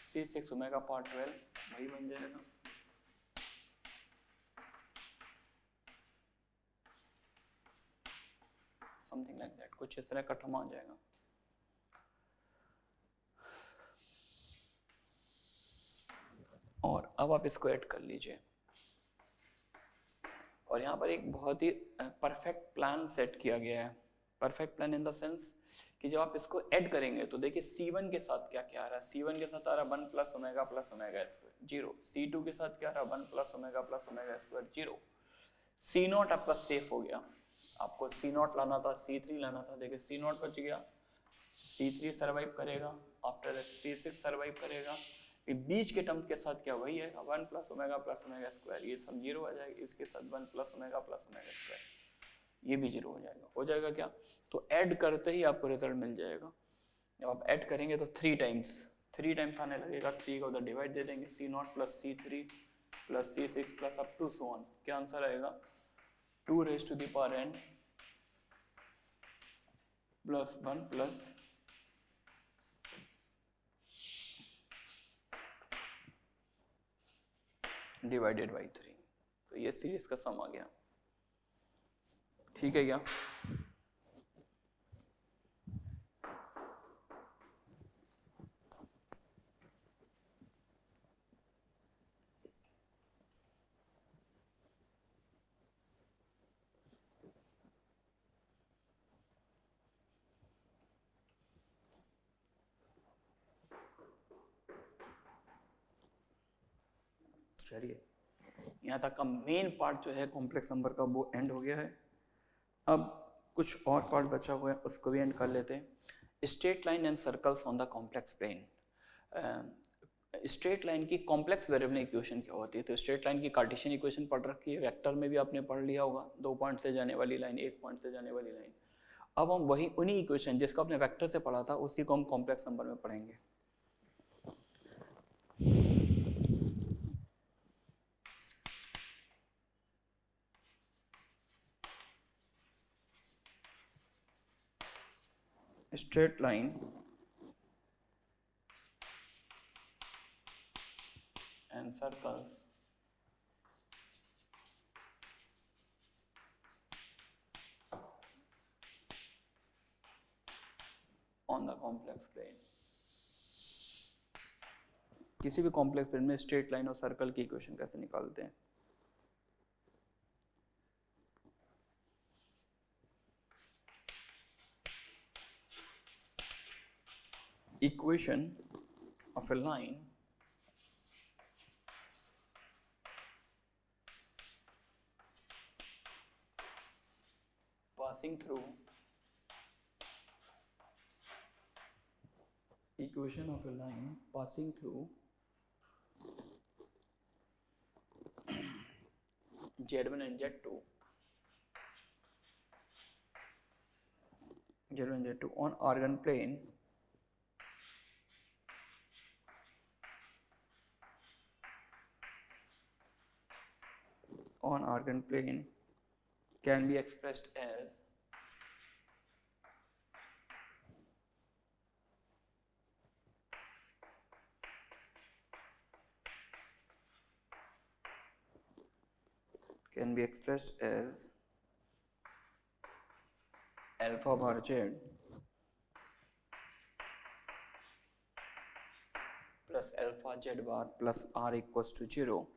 c6 omega power 12 वही बन जाएगा, समथिंग लाइक दैट, कुछ इस तरह का टर्म आ जाएगा। और अब आप इसको ऐड कर लीजिए, और यहाँ पर एक बहुत ही परफेक्ट प्लान सेट किया गया है। Perfect plan in the sense कि जब आप इसको ऐड करेंगे तो देखिए c1 के साथ क्या क्या आ रहा है, c1 के साथ आ रहा है 1 प्लस ओमेगा स्क्वायर 0, c2 के साथ क्या आ रहा है 1 प्लस ओमेगा स्क्वायर 0, c0 आपका सेफ हो गया, आपको c0 लाना था, c3 लाना था, देखिए c0 बच गया, c3 सर्वाइव करेगा, आफ्टर दैट c6 सर्वाइव करेगा, बीच के टर्म के साथ क्या वही है 1 प्लस ओमेगा स्क्वायर, ये सब 0 आ जाएगा, इसके साथ 1 प्लस ओमेगा स्क्वायर, ये भी 0 हो जाएगा क्या, तो ऐड करते ही आपको रिजल्ट मिल जाएगा। जब आप ऐड करेंगे तो 3 टाइम्स आने लगेगा, 3 का उधर डिवाइड दे देंगे, c0 plus c3 plus c6 plus up to so on, क्या आंसर आएगा 2 raise to the power n plus 1 plus divided by 3। तो ये सीरीज का सम आ गया, ठीक है क्या। चलिए, यहाँ तक का मेन पार्ट जो है कॉम्प्लेक्स नंबर का वो एंड हो गया है। अब कुछ और पार्ट बचा हुआ है, उसको भी एंड कर लेते हैं। Straight line and circles on the complex plane. Straight line की कॉम्प्लेक्स वेरिएबल इक्वेशन क्या होती है, तो स्ट्रेट लाइन की कार्टेशियन इक्वेशन पढ़ रखी है, वेक्टर में भी आपने पढ़ लिया होगा, 2 पॉइंट से जाने वाली लाइन, 1 पॉइंट से जाने वाली लाइन। अब हम वही उन्हीं इक्वेशन जिसको आपने वेक्टर से पढ़ा था उसी को हम कॉम्प्लेक्स नंबर में पढ़ेंगे। straight line and circles on the complex plane। किसी भी कॉम्प्लेक्स प्लेन में स्ट्रेट लाइन और सर्कल की इक्वेशन कैसे निकालते हैं। Equation of a line passing through equation of a line passing through Z1 and Z2, Z1 and Z2 on organ plane can be expressed as alpha bar Z plus alpha Z bar plus R equals to 0,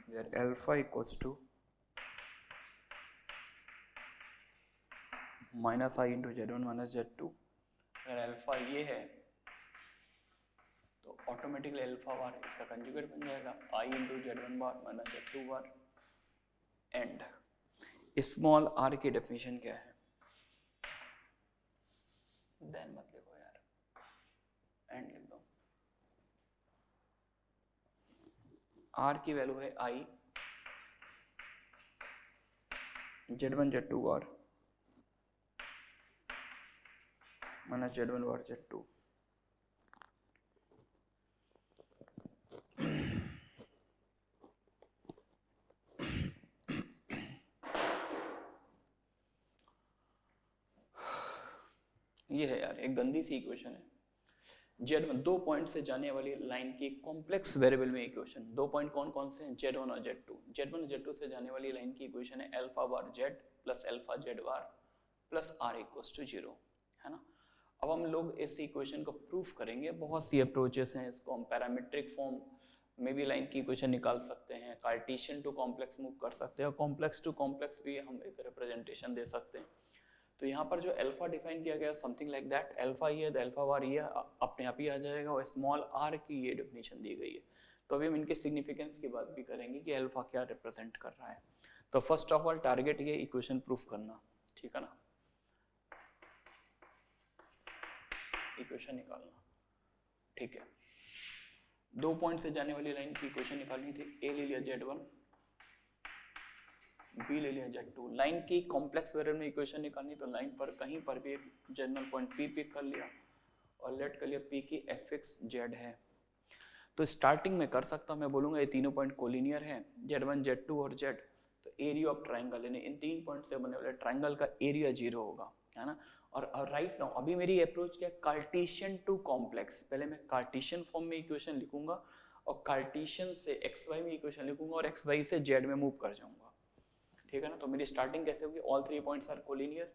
where alpha equals to minus I into Z1 minus Z2. अगर alpha ये है तो automatically alpha bar इसका conjugate बन जाएगा I into Z1 bar minus Z2 bar. And small r की definition क्या है? देन मत लिखो यार, एंड लिख दो। r की वैल्यू है I Z1 Z2 bar minus Z1 bar Z2। ये है यार एक गंदी सी इक्वेशन है। Z1 दो पॉइंट से जाने वाली लाइन की कॉम्प्लेक्स वेरिएबल में इक्वेशन। दो पॉइंट कौन कौन से हैं? Z1 और Z2। Z1 और Z2 से जाने वाली लाइन की इक्वेशन है alpha bar Z plus alpha Z bar plus R equals to 0, है ना। अब हम लोग इस इक्वेशन को प्रूफ करेंगे। बहुत सी अप्रोचेस हैं इसको। हम पैरामीट्रिक फॉर्म में भी लाइन की इक्वेशन निकाल सकते हैं, कार्टेशियन टू कॉम्प्लेक्स मूव कर सकते हैं, और कॉम्प्लेक्स टू कॉम्प्लेक्स भी हम एक रिप्रेजेंटेशन दे सकते हैं। तो यहाँ पर जो अल्फा डिफाइन किया गया समथिंग लाइक दैट, अल्फा ये अल्फा बार ये अपने आप ही आ जाएगा, और स्मॉल r की ये डेफिनेशन दी गई है। तो अभी हम इनके सिग्निफिकेंस की बात भी करेंगे कि अल्फा क्या रिप्रेजेंट कर रहा है। तो फर्स्ट ऑफ ऑल टारगेट ये इक्वेशन प्रूफ करना, ठीक है ना, इक्वेशन निकालना, ठीक है। दो पॉइंट से जाने वाली लाइन की इक्वेशन निकालनी थी। ए ले लिया Z1, बी ले लिया Z2। लाइन की कॉम्प्लेक्स वेरिएबल में इक्वेशन निकालनी, तो लाइन पर कहीं पर भी एक जनरल पॉइंट P पिक कर लिया और लेट कर लिया P की fx Z है। तो स्टार्टिंग में कर सकता हूं, मैं बोलूंगा ये तीनों पॉइंट कोलिनियर हैं, Z1 Z2 और Z। तो एरिया ऑफ ट्राइंगल यानी इन तीन पॉइंट से बनने वाले ट्राइंगल का एरिया 0 होगा, है ना। और राइट नाउ अभी मेरी अप्रोच क्या है? Cartesian to complex. पहले मैं कार्टेशियन फॉर्म में इक्वेशन लिखूंगा और कार्टेशियन से XY में इक्वेशन लिखूंगा और XY से Z में मूव कर जाऊंगा, ठीक है ना। तो मेरी स्टार्टिंग कैसे होगी? All three points are collinear,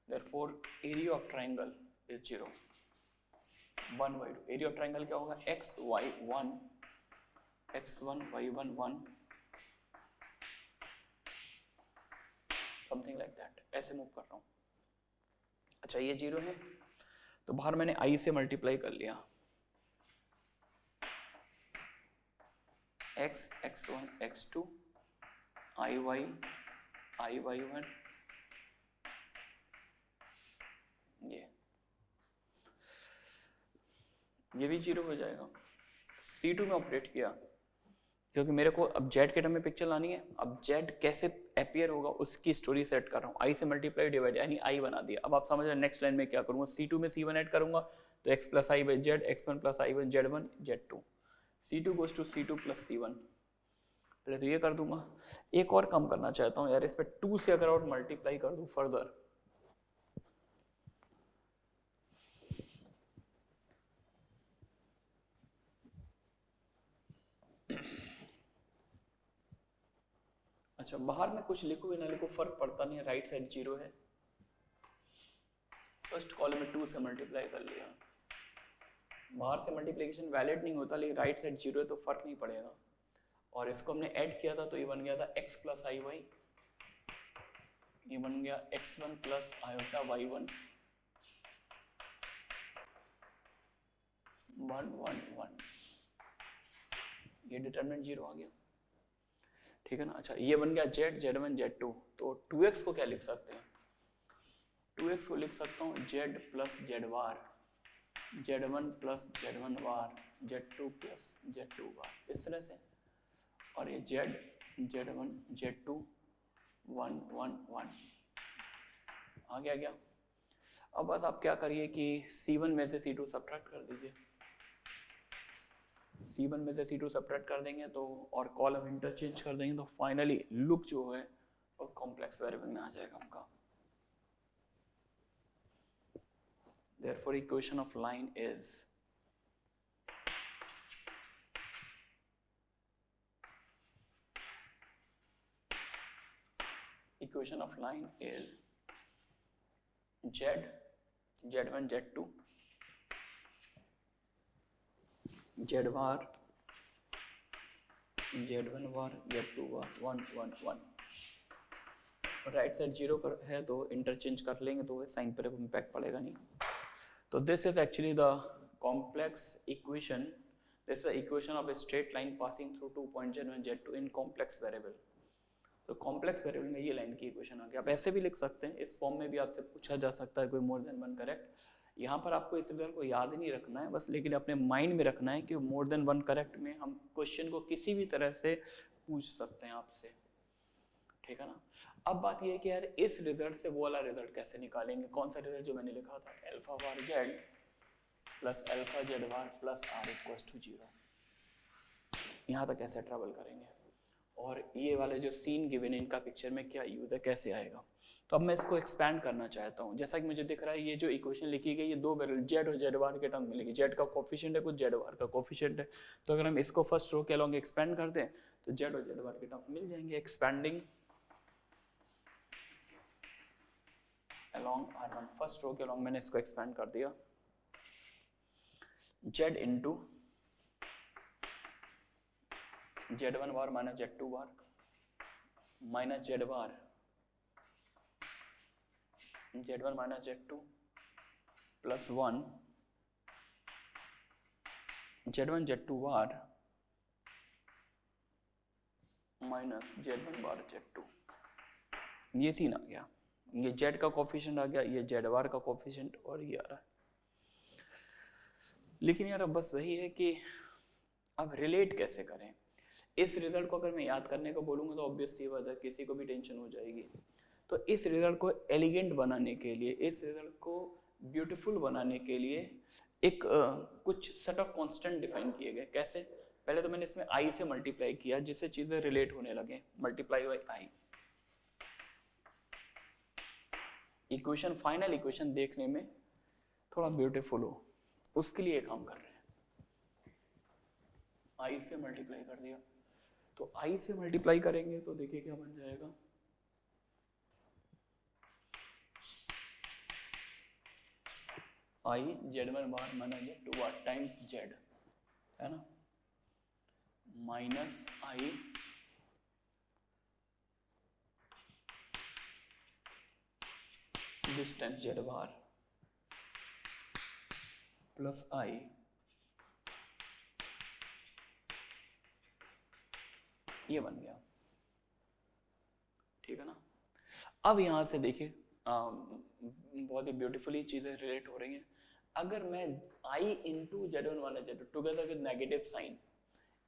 therefore area of triangle is 0। 1/2 area of triangle क्या होगा? XY1 X1 Y1 1 something like that, ऐसे मूव कर रहा हूँ। अच्छा ये 0 है, तो बाहर मैंने I से मल्टीप्लाई कर लिया, X X1 X2 IY IY1 ये भी 0 हो जाएगा। C2 में ऑपरेट किया क्योंकि मेरे को अब Z के टर्म में पिक्चर लानी है। अब Z कैसे अपीयर होगा उसकी स्टोरी सेट कर रहा हूँ। I से मल्टीप्लाई डिवाइड यानी I बना दिया। अब आप समझ रहे हैं नेक्स्ट लाइन में क्या करूँगा? C2 में C1 ऐड करूँगा तो x plus I by Z, x1 plus I by Z1 Z2, C2 goes to C2 plus C1। पहले तो ये कर दूंगा। एक और काम करना चाहता हूँ यार, इस पर 2 से अगर और मल्टीप्लाई कर दूँ फर्दर, अच्छा बाहर में कुछ लिखो भी ना लिखो फर्क पड़ता नहीं है, राइट साइड 0 है। फर्स्ट कॉलम में 2 से मल्टीप्लाई कर लिया। बाहर से मल्टीप्लिकेशन वैलिड नहीं होता, लेकिन राइट साइड 0 है तो फर्क नहीं पड़ेगा। और इसको हमने ऐड किया था तो ये बन गया था x प्लस आई वाई, ये बन गया x1 प्लस आयोटा y1 1 1 1, ये डिटरमिनेंट 0 आ गया, ठीक है ना। अच्छा ये बन गया Z Z1 Z2, तो 2x को क्या लिख सकते हैं? 2x को लिख सकता हूँ z प्लस जेड बार, z1 प्लस z1 बार, z2 प्लस z2 बार, इस तरह से। और ये z1 z2 1 1 1 आ गया क्या। अब बस आप क्या करिए कि C1 में से C2 सब्ट्रैक्ट कर दीजिए, C1 में से C2 सब्ट्रैक्ट कर देंगे तो और कॉलम इंटरचेंज कर देंगे तो फाइनली लुक जो है वो कॉम्प्लेक्स वेरिएबल में आ जाएगा उनका। Therefore equation of line is z1 z2 z bar z1 bar z2 bar 1 1 1। Right side 0 पर है तो इंटरचेंज कर लेंगे तो साइन पर इम्पैक्ट पड़ेगा नहीं। तो this is actually the complex equation, this is the equation of a straight line passing through 2 point z1 z2 in complex variable. तो कॉम्प्लेक्स वेरिएबल में ये लाइन की इक्वेशन आ गया। आप ऐसे भी लिख सकते हैं, इस फॉर्म में भी आपसे पूछा जा सकता है कोई मोर देन वन करेक्ट। यहाँ पर आपको इस रिजल्ट को याद नहीं रखना है बस, लेकिन अपने माइंड में रखना है कि मोर देन वन करेक्ट में हम क्वेश्चन को किसी भी तरह से पूछ सकते हैं आपसे, ठीक है ना। अब बात ये है कि यार इस रिजल्ट से वो वाला रिजल्ट कैसे निकालेंगे, कौन सा रिजल्ट जो मैंने लिखा था alpha bar Z plus alpha Z bar plus R equals to 0, यहाँ तक कैसे ट्रेवल करेंगे और ये वाले जो सीन गिवन इनका पिक्चर में क्या यूज है, कैसे आएगा। तो अब मैं इसको एक्सपैंड करना चाहता हूँ। जैसा कि मुझे दिख रहा है ये जो इक्वेशन लिखी गई ये दो वेरिएबल जेड और जेड बार के टर्म में लिखी, जेड का कोफिशिएंट है कुछ जेड बार का कोफिशिएंट है। तो अगर हम इसको फर्स्ट रो के अलोंग एक्सपेंड कर दें तो जेड और जेड बार के टर्म मिल जाएंगे। Expanding along R1, first row के अलोंग मैंने इसको एक्सपेंड कर दिया, z इंटू z1 बार माइनस z2 बार माइनस z बार z1 minus z2 plus 1 z1 z2 बार माइनस z1 बार z2। ये सीन आ गया, ये z का कोफिशिएंट आ गया, ये z बार का कोफिशिएंट और ये आ रहा है। लेकिन यार अब बस वही है कि अब रिलेट कैसे करें इस रिजल्ट को। अगर मैं याद करने को बोलूँगा तो ऑब्वियस सी बात है किसी को भी टेंशन हो जाएगी। तो इस रिजल्ट को एलिगेंट बनाने के लिए, इस रिजल्ट को ब्यूटीफुल बनाने के लिए एक कुछ सेट ऑफ कांस्टेंट डिफाइन किए गए। कैसे, पहले तो मैंने इसमें i से मल्टीप्लाई किया जिससे चीजें रिलेट होने लगे, multiply by i। Equation, final equation देखने में थोड़ा ब्यूटीफुल हो उसके लिए काम कर रहे हैं। i से मल्टीप्लाई कर दिया तो i से मल्टीप्लाई करेंगे तो देखिए क्या बन जाएगा, i z1 bar minus z2 bar times z है ना, minus i this times z bar plus i ये बन गया, ठीक है ना। अब यहां से देखिए बहुत ही ब्यूटीफुली चीजें रिलेट हो रही हैं। अगर मैं i into z1 minus z2 together with negative sign,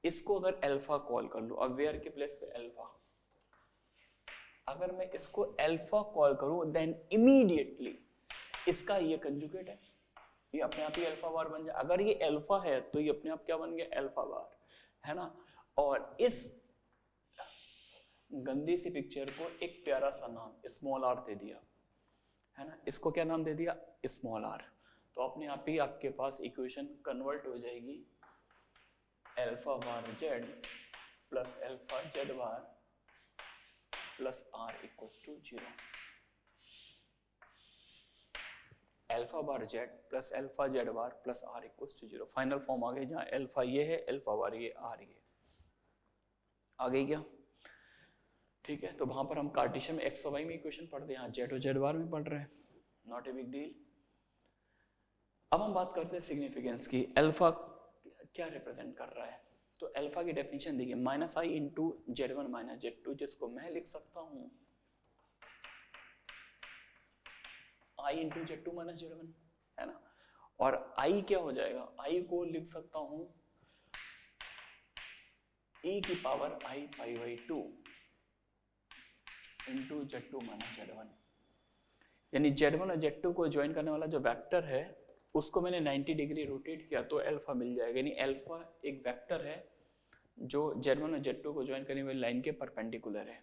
इसको अगर अल्फा कॉल कर लूं, अब वेयर के प्लेस पे अल्फा, अगर मैं इसको अल्फा कॉल करूं देन इमीडिएटली इसका ये कंजुगेट है, ये अपने आप ही अल्फा बार बन जाए। अगर ये अल्फा है तो ये अपने आप क्या बन गया, अल्फा बार, है ना। और इस गंदी सी पिक्चर को एक प्यारा सा नाम स्मॉल आर दे दिया, है ना। इसको क्या नाम दे दिया, स्मॉल आर। तो अपने आप ही आपके पास इक्वेशन कन्वर्ट हो जाएगी alpha bar Z plus alpha Z bar plus R equals to 0। Alpha bar Z plus alpha Z bar plus R equals to 0। Final form आ गई जहां अल्फा ये है, अल्फा बार ये, आर ये आ गई क्या, ठीक है। तो वहां पर हम कार्टेशियन में एक्स और वाई में इक्वेशन पढ़ते हैं, यहाँ जेड और जेड बार में पढ़ रहे हैं, नॉट ए बिग डील। अब हम बात करते हैं सिग्निफिकेंस की, अल्फा क्या रिप्रेजेंट कर रहा है। तो अल्फा की डेफिनेशन देखिए, माइनस आई इंटू z1 माइनस z2, जिसको मैं लिख सकता हूं I into Z two minus Z one, है ना। और आई क्या हो जाएगा, आई को लिख सकता हूं ए की power i pi by two into Z two minus Z one, यानी जेड वन और जेड टू को ज्वाइन करने वाला जो वेक्टर है उसको मैंने 90 डिग्री रोटेट किया तो अल्फा मिल जाएगा, यानी अल्फा एक वेक्टर है जो जेड वन और जेड टू को ज्वाइन करने वाली लाइन के परपेंडिकुलर है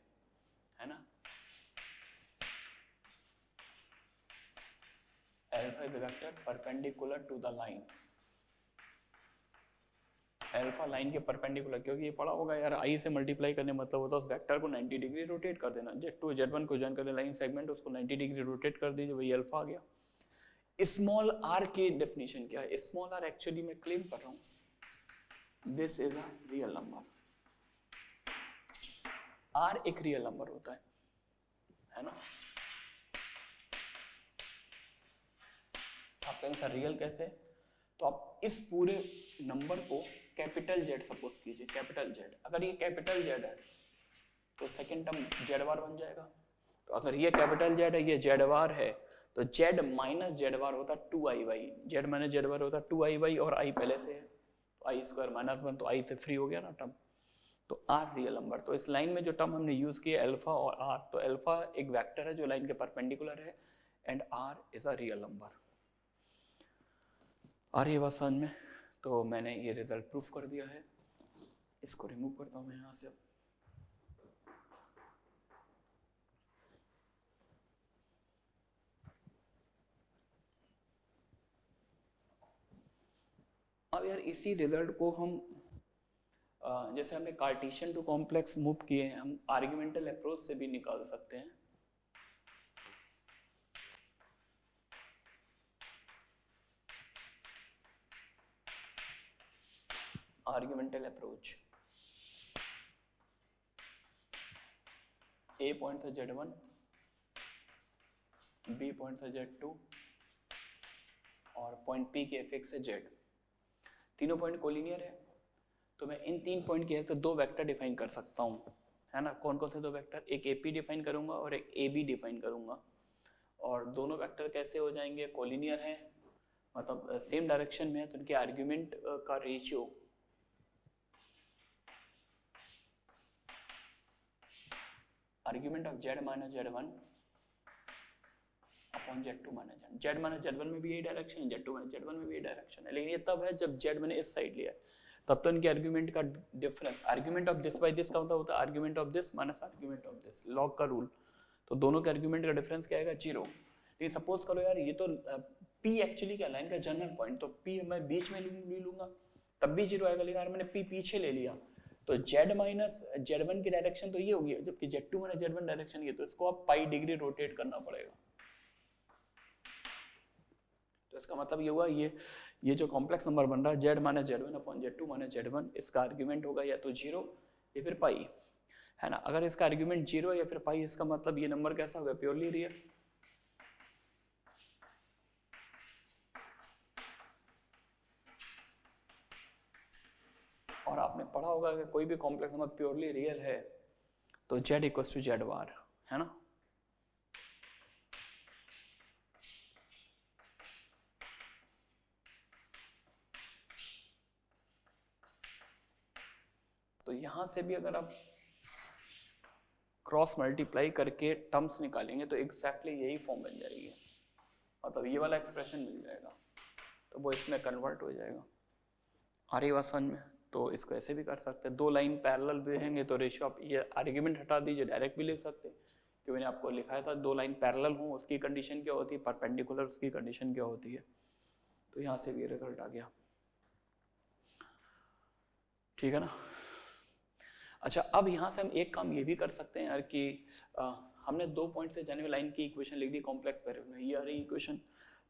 ना। Alpha is vector perpendicular to the line, alpha line के परपेंडिकुलर, क्योंकि ये पढ़ा होगा यार, आई से मल्टीप्लाई करने मतलब होता है उस वेक्टर को 90 डिग्री रोटेट कर देना, जेड टू जेड वन को ज्वाइन करने लाइन सेगमेंट उसको 90 डिग्री रोटेट कर दीजिए, वही अल्फा आ गया। स्मॉल आर की डेफिनेशन क्या है, स्मॉल आर एक्चुअली मैं क्लेम कर रहा हूं this is a real number, R एक रियल नंबर होता है ना। आप कहेंगे सर रियल कैसे, तो आप इस पूरे नंबर को कैपिटल जेड सपोज कीजिए, कैपिटल जेड, अगर ये कैपिटल जेड है तो सेकंड टर्म जेड बार बन जाएगा, तो अगर ये कैपिटल जेड है ये जेड बार है तो जेड माइनस जेड बार होता 2i/, जेड माइनस जेड बार होता 2i/, और आई पहले से है तो आई स्क्वायर माइनस 1, तो आई से फ्री हो गया ना टर्म, तो आर रियल नंबर। तो इस लाइन में जो टर्म हमने यूज किया अल्फा और आर, तो अल्फा एक वेक्टर है जो लाइन के परपेंडिकुलर है and R is a real number. आ रही है बात समझ में, तो मैंने ये रिजल्ट प्रूफ कर दिया है, इसको रिमूव करता हूँ मैं यहाँ से। अब यार इसी रिजल्ट को हम जैसे हमने कार्टेशियन टू कॉम्प्लेक्स मूव किए हैं, हम आर्गुमेंटल अप्रोच से भी निकाल सकते हैं। आर्गुमेंटल अप्रोच, ए पॉइंट से Z1, बी पॉइंट से Z2 और पॉइंट P के एफेक्ट से Z, तीनों पॉइंट कोलिनियर है, तो मैं इन तीन पॉइंट के हेल्प से दो वेक्टर डिफाइन कर सकता हूँ, है ना। कौन कौन से दो वेक्टर, एक AP डिफाइन करूंगा और एक AB डिफाइन करूंगा, और दोनों वेक्टर कैसे हो जाएंगे, कोलिनियर है, मतलब सेम डायरेक्शन में है, तो उनके आर्ग्यूमेंट का ratio argument of Z minus Z1 upon Z2 minus Z, Z minus Z1 में भी यही डायरेक्शन है, Z2 माइनस Z1 में भी यही डायरेक्शन है, लेकिन ये तब है जब Z मैंने इस साइड लिया है, तब तो इनके आर्ग्यूमेंट का difference, argument of this by this का मतलब होता है argument of this minus argument of this, log का रूल, तो दोनों के आर्ग्यूमेंट का डिफरेंस क्या आएगा, 0। लेकिन सपोज करो यार ये तो P एक्चुअली क्या लाइन का जनरल पॉइंट, तो P मैं बीच में ले लूंगा तब भी 0 आएगा, लेकिन मैंने P पीछे ले लिया तो Z माइनस Z1 की डायरेक्शन तो ये होगी, जबकि Z2 माइनस Z1 डायरेक्शन ये, तो इसको आप पाई डिग्री रोटेट करना पड़ेगा। तो इसका मतलब ये हुआ ये जो कॉम्प्लेक्स नंबर बन रहा है Z minus Z1 upon Z2 minus Z1, इसका आर्ग्यूमेंट होगा या तो 0 या फिर पाई, है ना। अगर इसका आर्ग्यूमेंट 0 या फिर पाई, इसका मतलब ये नंबर कैसा होगा, प्योरली रियल। और आपने पढ़ा होगा कि कोई भी कॉम्प्लेक्स नंबर प्योरली रियल है तो Z इक्वल्स टू Z बार, है ना। तो यहां से भी अगर आप क्रॉस मल्टीप्लाई करके टर्म्स निकालेंगे तो एग्जैक्टली यही फॉर्म बन जाएगी, मतलब ये वाला एक्सप्रेशन मिल जाएगा, तो वो इसमें कन्वर्ट हो जाएगा। आ रही बात समझ में, तो इसको ऐसे भी कर सकते हैं, दो लाइन पैरेलल भी रहेंगे तो रेशियो, आप ये आर्ग्यूमेंट हटा दीजिए, डायरेक्ट भी लिख सकते हैं, क्योंकि मैंने आपको लिखाया था दो लाइन पैरेलल हो उसकी कंडीशन क्या होती है, परपेंडिकुलर उसकी कंडीशन क्या होती है, तो यहाँ से भी रिजल्ट आ गया, ठीक है ना। अच्छा, अब यहाँ से हम एक काम ये भी कर सकते हैं यार कि हमने 2 पॉइंट से जाने वाली लाइन की इक्वेशन लिख दी कॉम्प्लेक्स वेरिएबल में, ये आ रही इक्वेशन,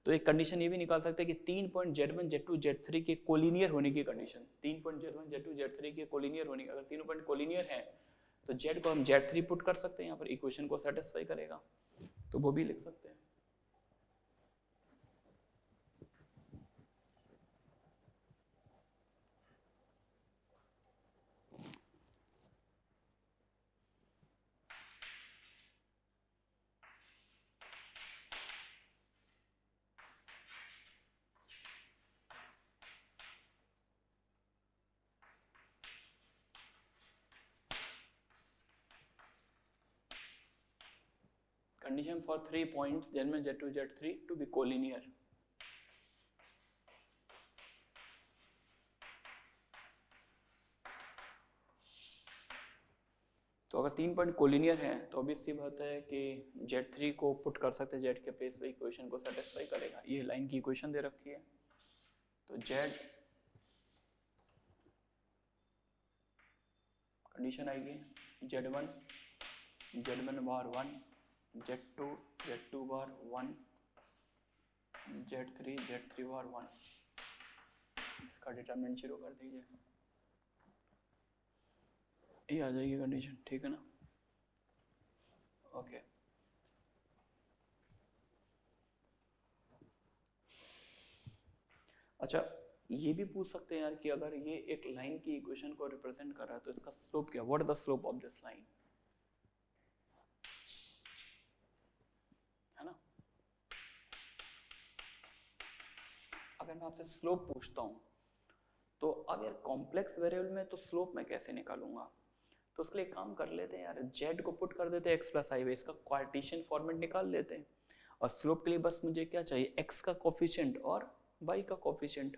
तो एक कंडीशन ये भी निकाल सकते हैं कि 3 पॉइंट Z1 Z2 Z3 के कोलिनियर होने की condition, 3 point Z1 Z2 Z3 के कोलिनियर होने की, अगर तीनों पॉइंट कोलिनियर हैं तो Z को हम Z3 पुट कर सकते हैं यहाँ पर, इक्वेशन को सेटिस्फाई करेगा, तो वो भी लिख सकते हैं। condition for 3 points Z1 Z2 Z3 to be collinear. तो अगर 3 पॉइंट कोलिनियर हैं तो ऑब्वियस सी बात है कि Z3 को पुट कर सकते हैं Z के प्लेस पे, इक्वेशन को सेटिस्फाई करेगा। ये लाइन की इक्वेशन दे रखी है, तो Z कंडीशन आएगी Z1 बार 1, Z2 बार 1, Z3 बार 1। इसका डिटरमिनेंट 0 कर दीजिए, ये आ जाएगी कंडीशन, ठीक है ना। ओके, अच्छा ये भी पूछ सकते हैं यार कि अगर ये एक लाइन की इक्वेशन को रिप्रेजेंट कर रहा है तो इसका स्लोप क्या, what is the slope of this line, है ना। अगर मैं आपसे स्लोप पूछता हूं तो अब यार कॉम्प्लेक्स वेरिएबल में तो स्लोप मैं कैसे निकालूंगा, तो उसके लिए काम कर लेते हैं यार, z को पुट कर देते हैं x प्लस आई, इसका कार्टेशियन फॉर्मेट निकाल लेते हैं, और स्लोप के लिए बस मुझे क्या चाहिए, x का कोफिशिएंट और y का कोफिशिएंट।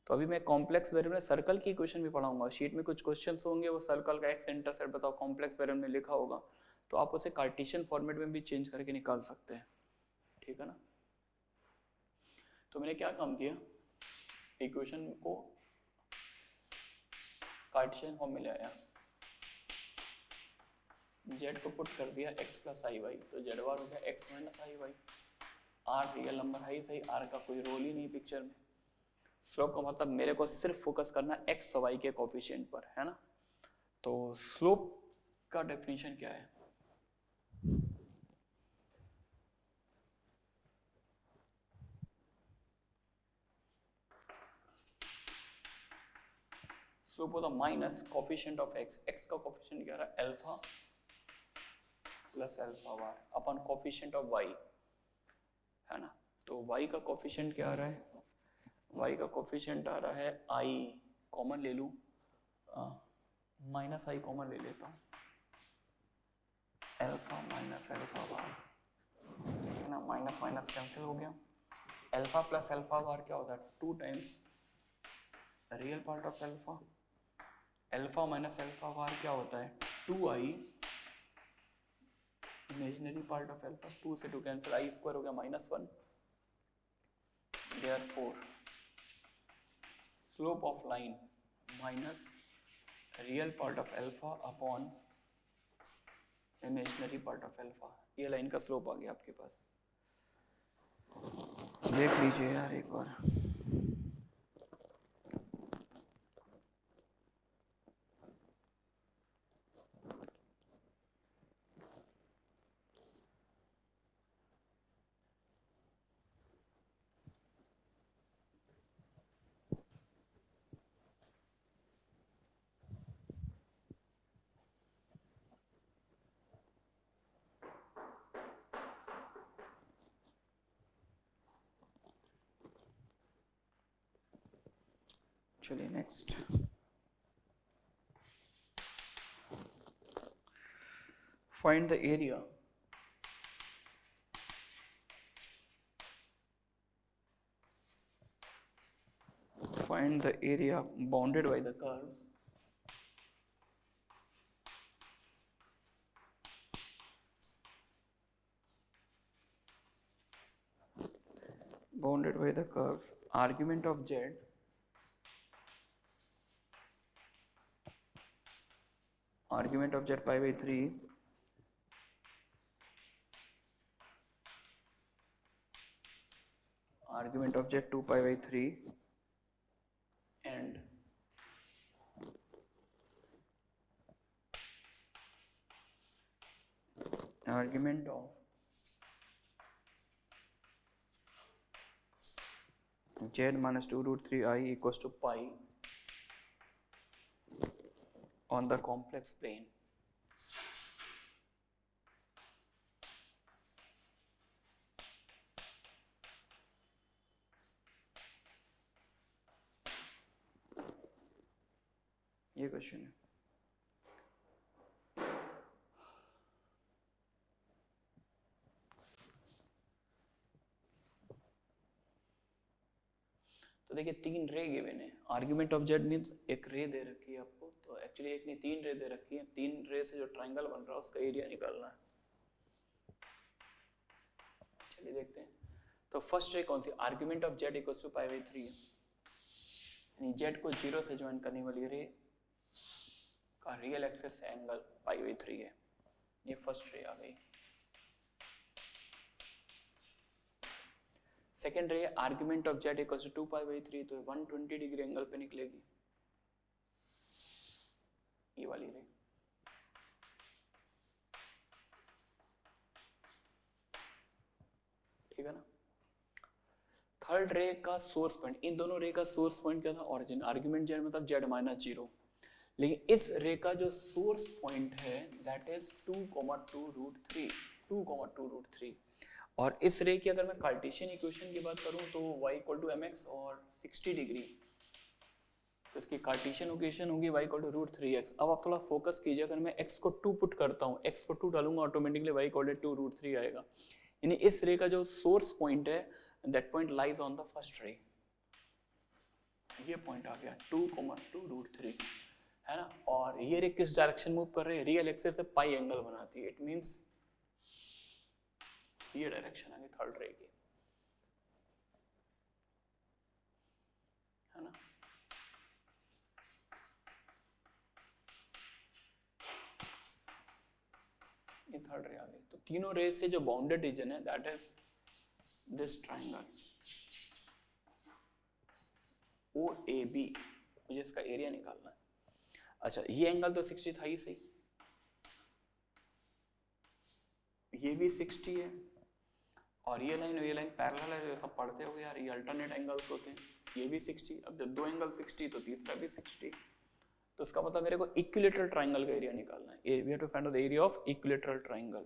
तो अभी मैं कॉम्प्लेक्स वेरिएबल में सर्कल की इक्वेशन भी पढ़ाऊंगा, शीट में कुछ क्वेश्चंस होंगे, वो सर्कल का x इंटरसेप्ट बताओ कॉम्प्लेक्स वेरिएबल में लिखा होगा, तो आप उसे कार्टेशियन फॉर्मेट में भी चेंज करके निकाल सकते हैं, ठीक है ना। तो मैंने क्या काम किया, इक्वेशन को कार्टेशियन फॉर्म में ले आया, z को पुट कर दिया x प्लस आई वाई, तो z बार हो गया x माइनस आई वाई। r रियल नंबर है ही सही, r का कोई रोल ही नहीं पिक्चर में। स्लोप का मतलब मेरे को सिर्फ फोकस करना x और y के कोफिशिएंट पर, है ना। तो स्लोप का डेफिनेशन क्या है, स्लोप होता minus coefficient of x, x का कोफिशिएंट क्या रहा है, alpha plus alpha bar upon coefficient of y, है ना। तो y का कोफिशिएंट क्या आ रहा है, y का कोफिशिएंट आ रहा है i, कॉमन ले लूं, माइनस i कॉमन ले लेता हूं, अल्फा माइनस अल्फा बार, है ना, माइनस माइनस कैंसिल हो गया। अल्फा प्लस अल्फा बार क्या होता है, 2 times real part of alpha, alpha minus alpha bar क्या होता है, 2i imaginary part of alpha, 2 से 2 कैंसिल, आई स्क्वायर हो गया -1। Therefore slope of line minus real part of alpha upon imaginary part of alpha, ये लाइन का slope आ गया आपके पास, देख लीजिए यार एक बार। चलिए next, find the area bounded by the curves argument of z pi by 3 argument of z 2 pi by 3 and argument of z minus 2 root 3 I equals to pi on the complex plane. ये question है। तो देखिए 3 रे given है, argument of Z means एक रे दे रखी है आपको, तो एक्चुअली एक नहीं 3 रे दे रखी है, 3 रे से जो ट्राइंगल बन रहा है उसका एरिया निकालना है। चलिए देखते हैं। तो फर्स्ट रे कौन सी, argument of Z equals to π/3 है, यानी जेड को 0 से ज्वाइन करने वाली रे का रियल एक्सिस एंगल π/3 है, ये फर्स्ट रे आ गई। Second ray argument of Z equals to 2π/3, तो 120 डिग्री एंगल पे निकलेगी ये वाली रे। ठीक है ना। थर्ड रे का सोर्स पॉइंट, इन दोनों रे का सोर्स पॉइंट क्या था, ऑरिजिन, आर्ग्यूमेंट जेड मतलब जेड माइनस 0, लेकिन इस रे का जो सोर्स पॉइंट है दैट इज 2,2√3, 2,2√3। और इस रे की अगर मैं कार्टेशियन इक्वेशन की बात करूं तो y = mx और 60 डिग्री, तो इसकी कार्टेशियन इक्वेशन होगी y = √3x। अब आप थोड़ा फोकस कीजिए, अगर मैं x को 2 पुट करता हूं, x को 2 डालूंगा ऑटोमेटिकली y = 2√3 आएगा, यानी इस रे का जो सोर्स पॉइंट है that point lies on the first ray, ये पॉइंट आ गया 2,2√3, है ना। और ये रे किस डायरेक्शन मूव कर रही है, रियल एक्सिस से पाई एंगल बनाती है, इट मींस ये डायरेक्शन आ गई थर्ड रे की, है ना। ये थर्ड रे आ गई। तो तीनों रे से जो बाउंडेड रीजन है that is this triangle OAB, मुझे इसका एरिया निकालना है। अच्छा ये एंगल तो 60 था ही सही, ये भी 60 है, और ये लाइन पैरेलल है, सब पढ़ते हो यार, ये अल्टरनेट एंगल्स होते हैं, ये भी 60। अब जब दो एंगल 60 तो तीसरा भी 60, तो इसका मतलब मेरे को इक्विलेटरल ट्राइंगल का एरिया निकालना है। We have to find out the area of equilateral triangle,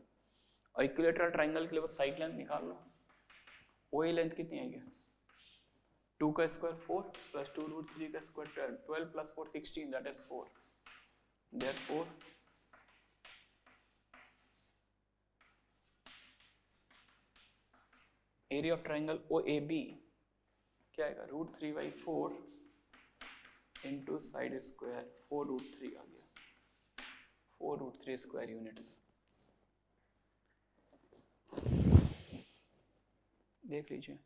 और इक्विलेटरल ट्राइंगल के लिए बस साइड लेंथ निकाल लो। OA लेंथ कितनी आएगी, 2 का स्क्वायर 4 प्लस 2√3 का square 12 plus 4 16, that is 4। Therefore area of triangle OAB क्या आएगा, √3/4 इंटू साइड स्क्वायर 4√3 आ गया, 4√3 स्क्वायर यूनिट्स। देख लीजिए,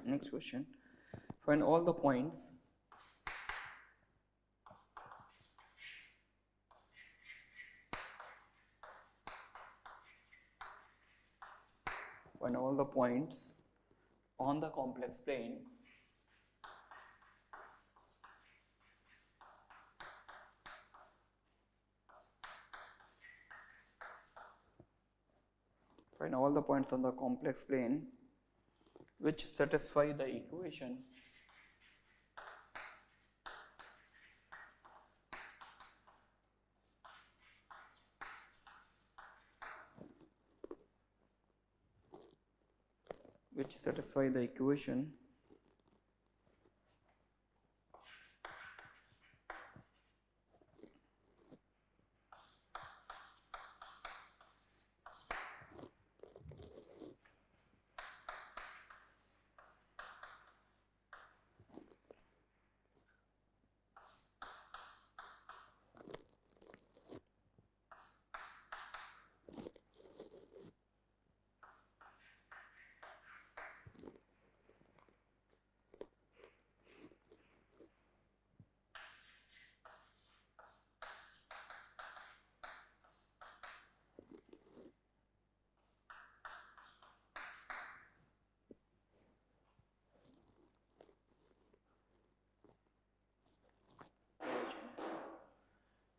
next question, find all the points on the complex plane which satisfy the equation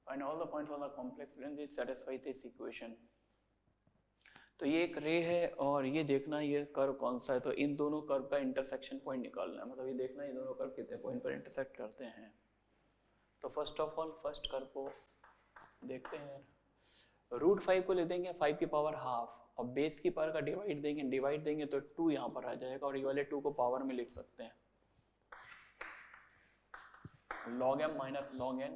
and all the points on the complex range which satisfy this equation. तो ये एक रे है और ये देखना ये कर्व कौन सा है, तो इन दोनों कर्व का इंटरसेक्शन पॉइंट निकालना है, मतलब ये देखना ये दोनों कर्व कितने पॉइंट पर इंटरसेक्ट करते हैं। तो first of all first curve को देखते हैं। √5 को ले देंगे 5 की पावर हाफ और बेस की पावर का डिवाइड देंगे तो 2 यहाँ पर आ जाएगा और ये वाले 2 को पावर में लिख सकते हैं log m minus log n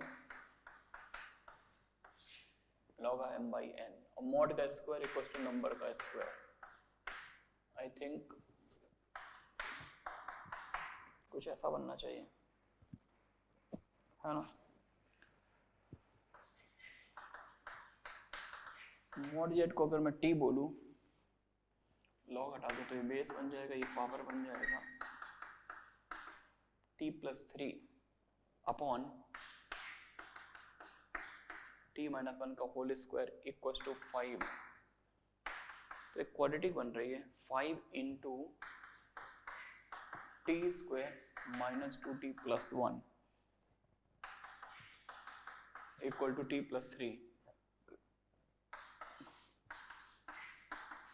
log m by n और मॉड का स्क्वायर इक्वल टू नंबर का स्क्वायर। आई थिंक कुछ ऐसा बनना चाहिए, है ना। मॉड जेड को अगर मैं t बोलूं, लॉग हटा दो तो ये बेस बन जाएगा, ये पावर बन जाएगा t+3 अपॉन t-1 का होल स्क्वायर इक्वल टू 5। तो एक क्वाड्रेटिक बन रही है 5 into T square minus 2t+1 equal to t+3।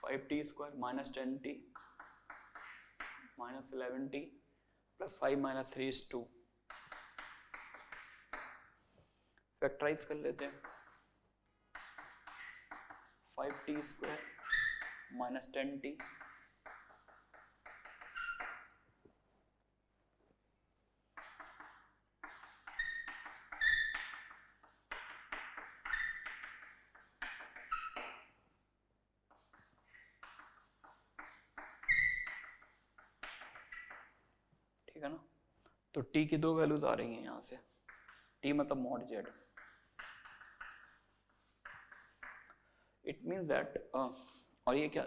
5t square minus 10t minus 11t plus 5 minus 3 is 2। Factorise कर लेते हैं 5t स्क्वायर माइनस 10t ठीक है ना। तो t की दो वैल्यूज आ रही हैं यहाँ से, t मतलब mod Z. It means that और ये क्या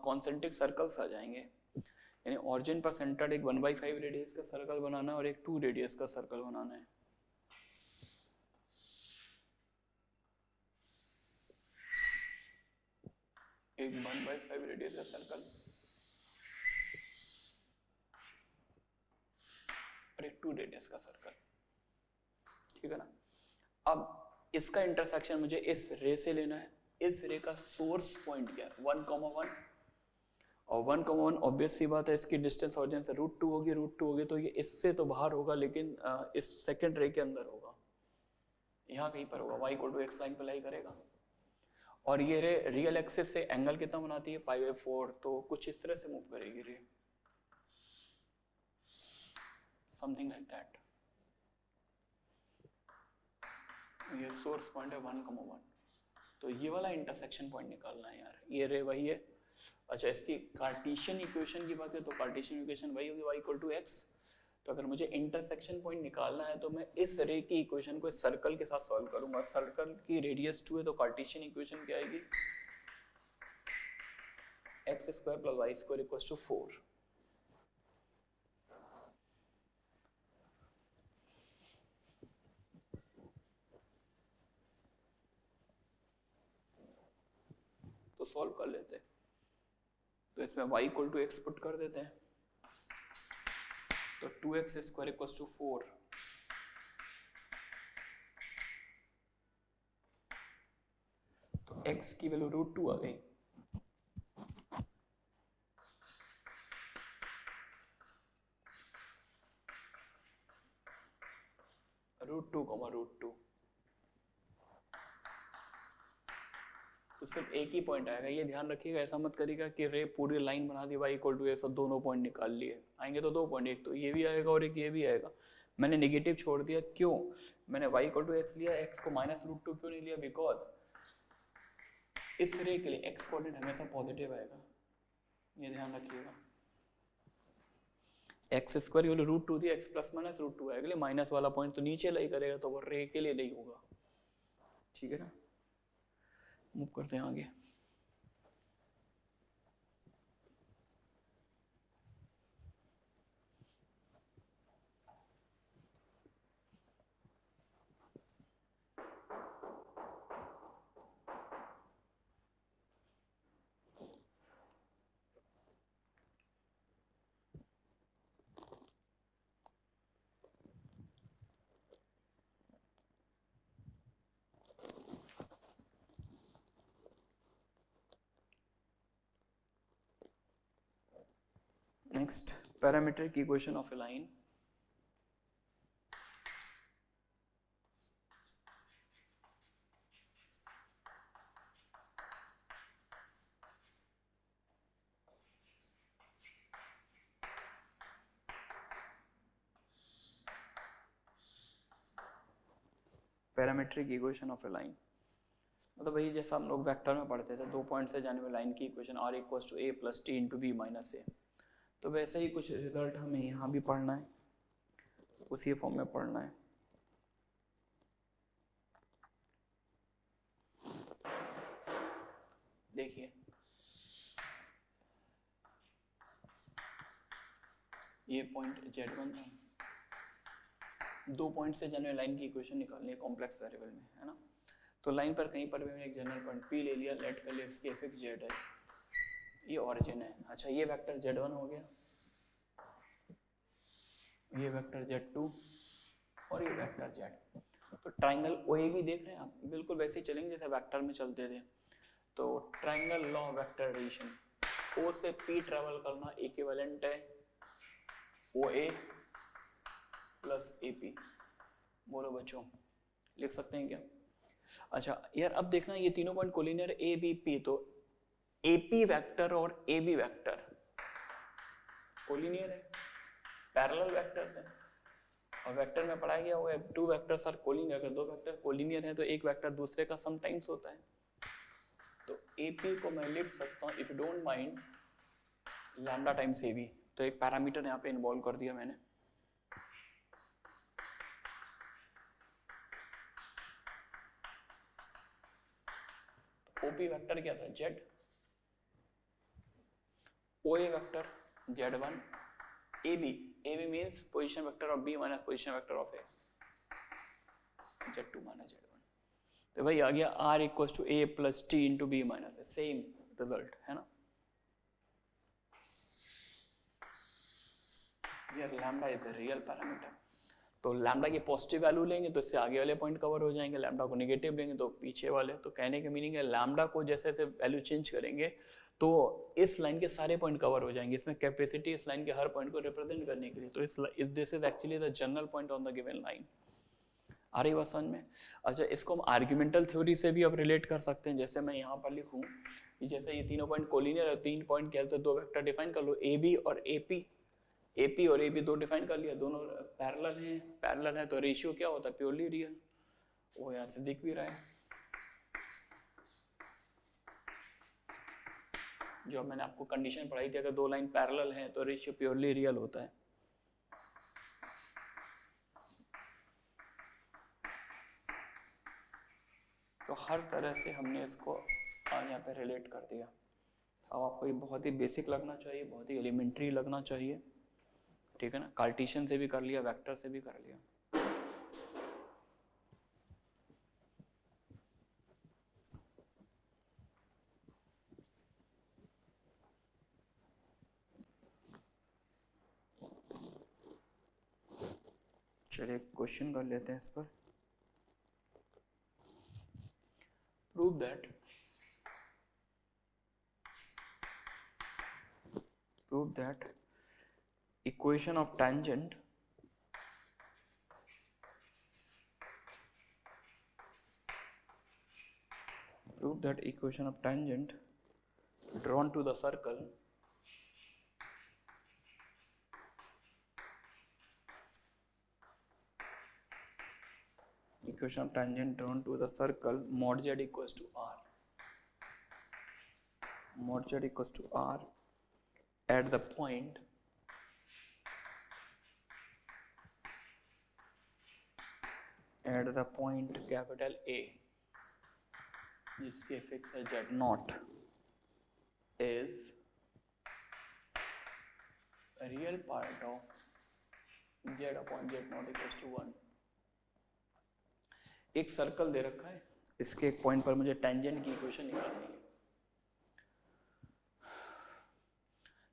कॉन्सेंट्रिक सर्कल्स आ जाएंगे, यानी ऑरिजिन पर सेंटर्ड एक 1/5 रेडियस का सर्कल बनाना है और एक 2 रेडियस का सर्कल बनाना है। एक 1/5 रेडियस का सर्कल और एक 2 रेडियस का सर्कल, ठीक है ना। अब इसका इंटरसेक्शन मुझे इस रे से लेना है। इस रे का सोर्स पॉइंट क्या है 1,1 और 1,1 ऑब्वियस सी बात है, इसकी डिस्टेंस ऑरिजिन से √2 होगी तो ये इससे तो बाहर होगा, लेकिन इस सेकंड रे के अंदर होगा, यहाँ कहीं पर होगा, y = x लाइन पर लाई करेगा। और ये रे रियल एक्सिस से एंगल कितना बनाती है π/4, तो कुछ इस तरह से मूव करेगी रे, समथिंग लाइक दैट। ये सोर्स पॉइंट है 1,1, तो ये वाला इंटरसेक्शन पॉइंट निकालना है यार। ये रे वही है। अच्छा, इसकी कार्टेशियन इक्वेशन की बात है तो कार्टेशियन इक्वेशन वही होगी y = x। तो अगर मुझे इंटरसेक्शन पॉइंट निकालना है तो मैं इस रे की इक्वेशन को इस सर्कल के साथ सॉल्व करूंगा। सर्कल की रेडियस 2 है तो कार्टेशियन इक्वेशन क्या आएगी x² + y² = 4। तो सॉल्व कर लेते हैं। तो इसमें y = x पुट कर देते हैं, तो 2x² = 4। तो x की वैल्यू √2 आ गई। √2, तो सिर्फ एक ही पॉइंट आएगा, ये ध्यान रखिएगा। ऐसा मत करिएगा कि रे पूरी लाइन बना दी y = x और दोनों पॉइंट निकाल लिए। आएंगे तो 2 पॉइंट, एक तो ये भी आएगा और एक ये भी आएगा। मैंने नेगेटिव छोड़ दिया, क्यों? मैंने y = x लिया, x को -√2 क्यों नहीं लिया? बिकॉज इस रे के लिए x कोऑर्डिनेट हमेशा पॉजिटिव आएगा, ये ध्यान रखिएगा। x² की वैल्यू √2 थी, x ± √2 आएगा, ले माइनस वाला पॉइंट तो नीचे लाई करेगा, तो वो रे के लिए नहीं होगा, ठीक है ना। मूव करते हैं आगे। Next parametric equation of A line. Parametric equation of A line मतलब वही जैसा हम लोग वेक्टर में पढ़ते थे, 2 पॉइंट से जाने वाली लाइन की equation r equals to a plus T into B minus A. तो वैसे ही कुछ रिजल्ट हमें यहाँ भी पढ़ना है, उसी फॉर्म में पढ़ना है. देखिए ये पॉइंट Z1 था, 2 पॉइंट से जाने वाली लाइन की इक्वेशन निकालनी है कॉम्प्लेक्स वेरिएबल में, है ना. तो लाइन पर कहीं पर भी मैंने एक जनरल पॉइंट P ले लिया, लेट कर लिया, इसकी एफिक्स Z है, ये ओरिजिन है. अच्छा ये वेक्टर Z1 हो गया, ये वेक्टर Z2 और ये वेक्टर Z. तो ट्राइंगल OAB देख रहे हैं आप, बिल्कुल वैसे ही चलेंगे जैसे वेक्टर में चलते थे. तो triangle law vector addition, O से P ट्रेवल करना इक्विवेलेंट है OA प्लस AP. बोलो बच्चों लिख सकते हैं क्या? अच्छा यार अब देखना ये तीनों पॉइंट कोलिनियर ABP, तो AP वेक्टर और AB वेक्टर कोलिनियर है, पैरेलल वेक्टर्स हैं. और वेक्टर में पढ़ाया गया हुआ है 2 वेक्टर्स आर कोलिनियर. अगर 2 वेक्टर कोलिनियर है तो एक वेक्टर दूसरे का समटाइम्स होता है. तो AP को मैं लिख सकता हूँ if you don't mind lambda times AB. तो एक पैरामीटर यहाँ पे इन्वॉल्व कर दिया मैंने. OP वेक्टर क्या था Z, OA vector Z1, AB means position vector of B minus position vector of A, Z2 minus Z1. तो भाई आ गया R equals to A plus T into B minus A, same result है ना. Here lambda is a real parameter. तो lambda की positive value लेंगे तो इससे आगे वाले पॉइंट कवर हो जाएंगे, लैम्डा को नेगेटिव लेंगे तो पीछे वाले. तो कहने का मीनिंग है लैम्डा को जैसे जैसे वैल्यू चेंज करेंगे तो इस लाइन के सारे पॉइंट कवर हो जाएंगे. इसमें कैपेसिटी इस लाइन के हर पॉइंट को रिप्रेजेंट करने के लिए. तो इस this is actually the general point on the given line. आ रही बात समझ में? अच्छा इसको हम आर्ग्यूमेंटल थ्योरी से भी अब रिलेट कर सकते हैं. जैसे मैं यहाँ पर लिखूँ कि जैसे ये तीनों पॉइंट कोलिनियर है, 3 पॉइंट क्या है तो 2 वेक्टर डिफाइन कर लो, AB और AP. AP और AB 2 डिफाइन कर लिया, दोनों पैरेलल है तो रेशियो क्या होता है प्योरली रियल. वो यहाँ से दिख भी रहा है. जो मैंने आपको कंडीशन पढ़ाई थी, अगर 2 लाइन पैरेलल है तो रेशियो प्योरली रियल होता है. तो हर तरह से हमने इसको यहाँ पे रिलेट कर दिया. अब आपको ये बहुत ही बेसिक लगना चाहिए, बहुत ही एलिमेंट्री लगना चाहिए, ठीक है ना. कार्टेशियन से भी कर लिया, वेक्टर से भी कर लिया. चलिए क्वेश्चन कर लेते हैं इस पर. Prove that equation of tangent drawn to the circle mod z equals to r at the point capital A जिसके फिक्स है Z0 is a real part of Z upon Z0 equals to 1. एक circle दे रखा है, इसके एक point पर मुझे tangent की इक्वेशन निकालनी है.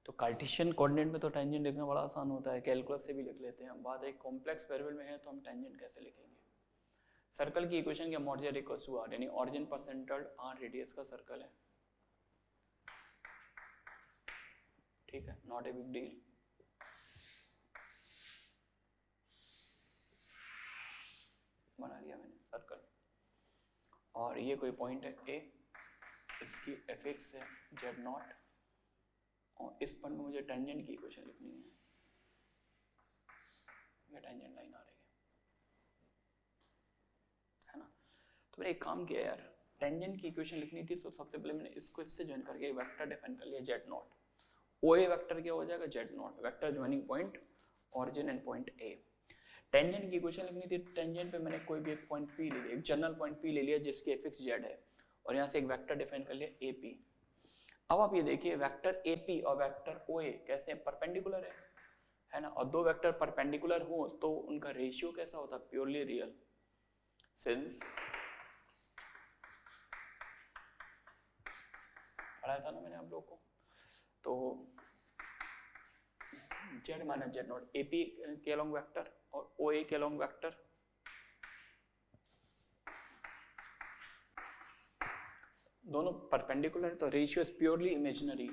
तो कार्टेशियन कोऑर्डिनेट में तो टेंजेंट लिखना बड़ा आसान होता है, कैलकुलस से भी लिख लेते हैं हम. बात एक कॉम्प्लेक्स वेरिएबल में है तो हम टेंजेंट कैसे लिखेंगे. सर्कल की इक्वेशन क्या, mod z equals to r, यानी ऑरिजिन पर सेंटर्ड r रेडियस का सर्कल है, ठीक है, नॉट ए बिग डील. और ये कोई पॉइंट है ए, इसकी एफ एक्स है जेड नॉट, और इस पॉइंट में मुझे टेंजेंट की इक्वेशन लिखनी है, ये टेंजेंट लाइन आ रही है ना। तो मैंने एक काम किया यार, टेंजेंट की इक्वेशन लिखनी थी तो सबसे पहले मैंने इसको इससे ज्वाइन करके एक वेक्टर डिफाइन कर लिया Z naught. O A vector क्या हो जाएगा, Z naught, vector joining point origin and point A. Tangent की इक्वेशन लिखनी थी, टेंजेंट पे मैंने कोई भी एक पॉइंट पी ले लिया, एक जनरल पॉइंट पी ले लिया जिसकी एफ एक्स जेड है, और यहाँ से एक वेक्टर डिफाइन कर लिया ए पी। अब आप ये देखिए वेक्टर ए पी और वेक्टर ओ ए कैसे परपेंडिकुलर है ना, और दो वेक्टर परपेंडिकुलर हो तो उनका रेशियो कैसा होता है, प्योरली रियल। सिंस पढ़ाया था ना मैंने आप लोगों को, तो Z minus Z not A P के अलॉन्ग वेक्टर और ओ ए के अलॉन्ग वेक्टर, दोनों परपेंडिकुलर है तो रेशियो इज प्योरली इमेजिनरी।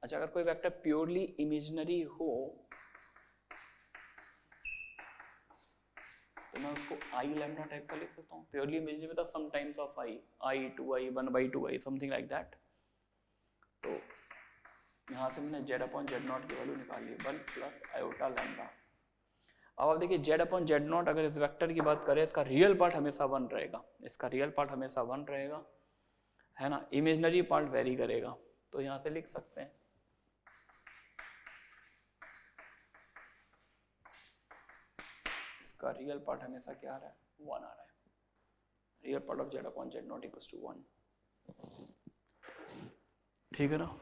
अच्छा, अगर कोई वेक्टर प्योरली इमेजिनरी हो तो मैं उसको आई लैम्डा टाइप का लिख सकता हूँ। प्योरली इमेजिनरी मतलब some times of i, i 2i 1/2i something like that. तो यहाँ से मैंने जेड अपॉन जेड नॉट की वैल्यू निकाल ली, 1 प्लस आयोटा लैम्डा। अब आप देखिए जेड अपॉन जेड नॉट, अगर इस वेक्टर की बात करें इसका रियल पार्ट हमेशा 1 रहेगा, इसका रियल पार्ट हमेशा 1 रहेगा, है ना, इमेजिनरी पार्ट वेरी करेगा। तो यहाँ से लिख सकते हैं इसका रियल पार्ट हमेशा क्या आ रहा है, 1 आ रहा है। Real part of Z upon Z naught equals to 1, ठीक है ना।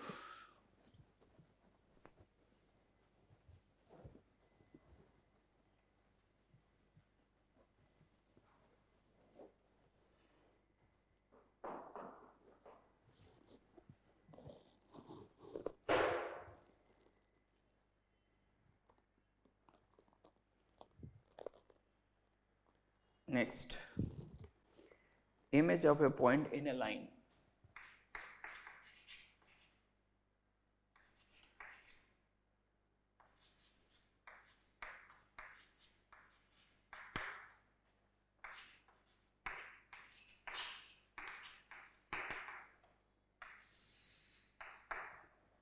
Next, image of a point in a line.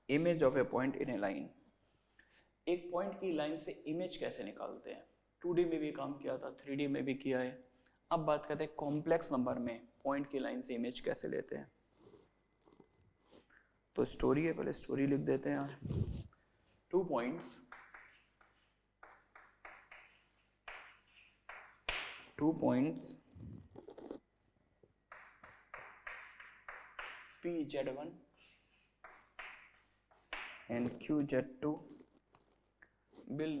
Image of a point in a line. एक पॉइंट की लाइन से इमेज कैसे निकालते हैं, 2D में भी काम किया था, 3D में भी किया है। अब बात करते हैं कॉम्प्लेक्स नंबर में पॉइंट की लाइन से इमेज कैसे लेते हैं। तो स्टोरी है, पहले स्टोरी लिख देते हैं यार। 2 points, 2 points PZ1 and QZ2 will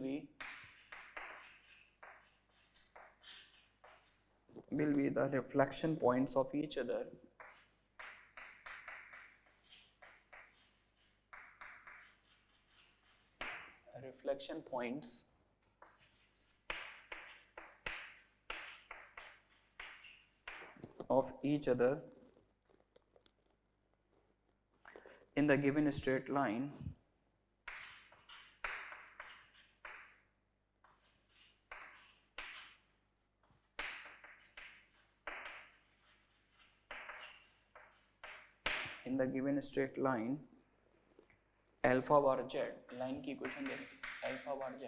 be the reflection points of each other in the given straight line alpha bar z, line की equation they alpha bar z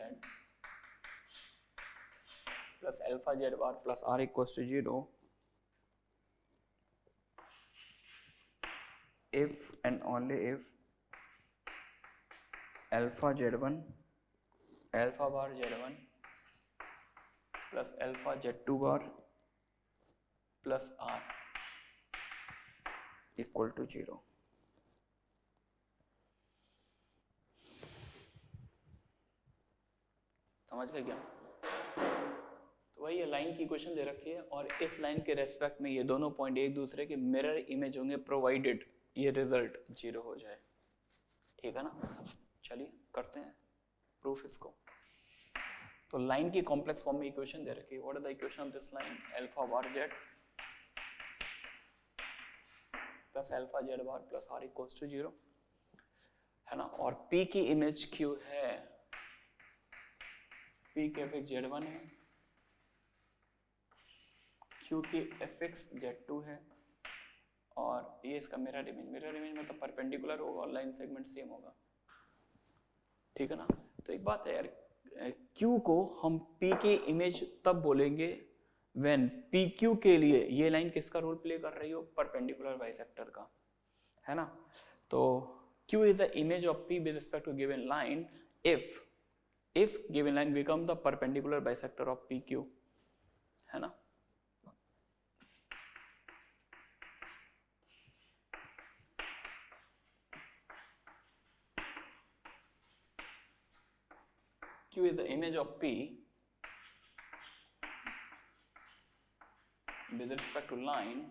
plus alpha z bar plus r equals to 0 if and only if alpha z1 alpha bar z1 plus alpha z2 bar plus r equal to 0। समझ गए क्या। तो वही ये line की equation दे रखी है और इस लाइन के रेस्पेक्ट में ये दोनों पॉइंट एक दूसरे के मिरर इमेज होंगे प्रोवाइडेड ये रिजल्ट 0 हो जाए, ठीक है ना। चलिए करते हैं प्रूफ इसको। तो लाइन की कॉम्प्लेक्स फॉर्म में इक्वेशन दे रखी है, what is the equation of this line, alpha bar Z plus alpha Z bar plus R equals to 0, है ना। और P की इमेज Q है पी के एफ एक्स जेड वन है, क्यू की एफ एक्स जेड टू है, और ये इसका मिरर इमेज मतलब परपेंडिकुलर होगा और लाइन सेगमेंट सेम होगा, ठीक है ना। तो एक बात है यार, Q को हम P की इमेज तब बोलेंगे व्हेन PQ के लिए ये लाइन किसका रोल प्ले कर रही हो, परपेंडिकुलर बाइसेक्टर का, है ना। तो Q is the image of P with respect to given line if given line become the perpendicular bisector of PQ, है ना। Q is the image of P with respect to line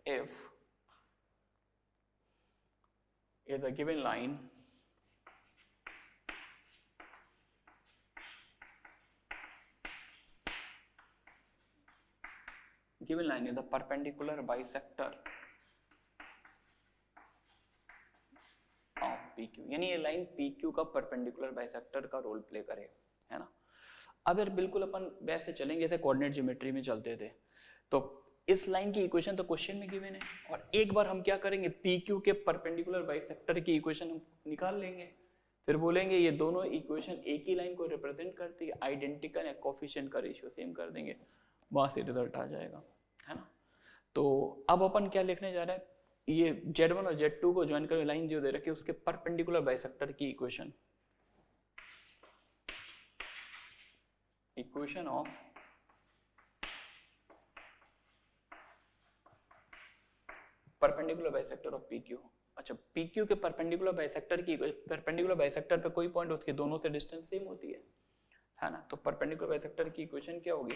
if the given line is the perpendicular bisector of PQ, यानी ये line PQ का perpendicular bisector का role play करे, है ना। अब यार बिल्कुल अपन वैसे चलेंगे जैसे कोऑर्डिनेट ज्योमेट्री में चलते थे, तो इस लाइन की इक्वेशन तो क्वेश्चन में गिवन है, और एक बार हम क्या करेंगे, PQ के परपेंडिकुलर बाइसेक्टर की इक्वेशन हम निकाल लेंगे, फिर बोलेंगे ये दोनों इक्वेशन एक ही लाइन को रिप्रेजेंट करती है, आइडेंटिकल है, कोफिशिएंट का रेशियो सेम कर देंगे, वहां से रिजल्ट आ जाएगा, है ना। तो अब अपन क्या लिखने जा रहे हैं, ये Z1 और Z2 को ज्वाइन करके लाइन जो दे रखी है उसके परपेंडिकुलर बाइसेक्टर की equation of perpendicular bisector of PQ। अच्छा, PQ के परपेंडिकुलर बाइसेक्टर पे कोई पॉइंट उसके दोनों से डिस्टेंस सेम होती है ना। तो परपेंडिकुलर बाइसेक्टर की इक्वेशन क्या होगी,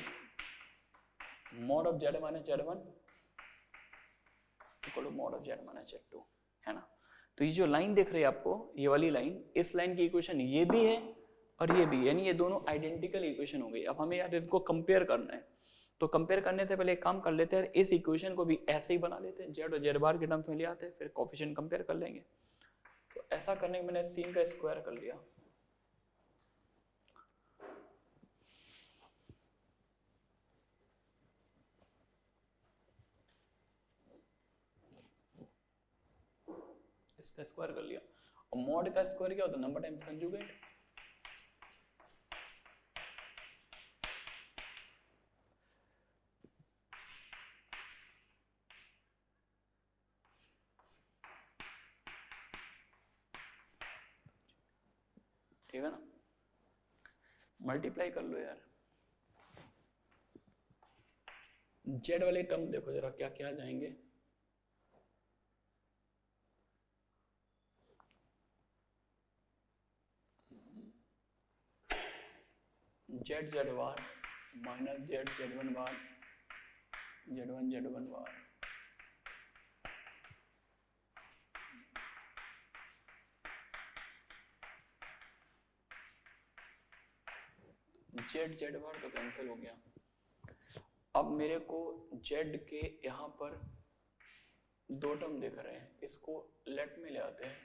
mod of Z minus Z1 equal to mod of Z minus Z2, है ना। तो ये जो लाइन दिख रही है आपको, ये वाली लाइन, इस लाइन की इक्वेशन ये भी है और ये भी, यानी ये दोनों आइडेंटिकल इक्वेशन हो गई। अब हमें यार इसको कंपेयर करना है, तो कंपेयर करने से पहले एक काम कर लेते हैं, इस इक्वेशन को भी ऐसे ही बना लेते हैं, जेड और जेड बार के टर्म्स में ले आते हैं, फिर कोफिशिएंट कंपेयर कर लेंगे। तो ऐसा करने में मैंने सीन का स्क्वायर कर लिया, इसका स्क्वायर कर लिया, और मॉड का स्क्वायर क्या होता है, नंबर टाइम्स कंजुगेट। ठीक है ना, मल्टीप्लाई कर लो यार। जेड वाले टर्म देखो जरा क्या क्या जाएंगे, जेड जेड बार माइनस जेड जेड वन बार जेड वन बार, जेड जेड बार तो कैंसिल हो गया। अब मेरे को जेड के यहाँ पर दो टर्म दिख रहे हैं, इसको लेट में ले आते हैं,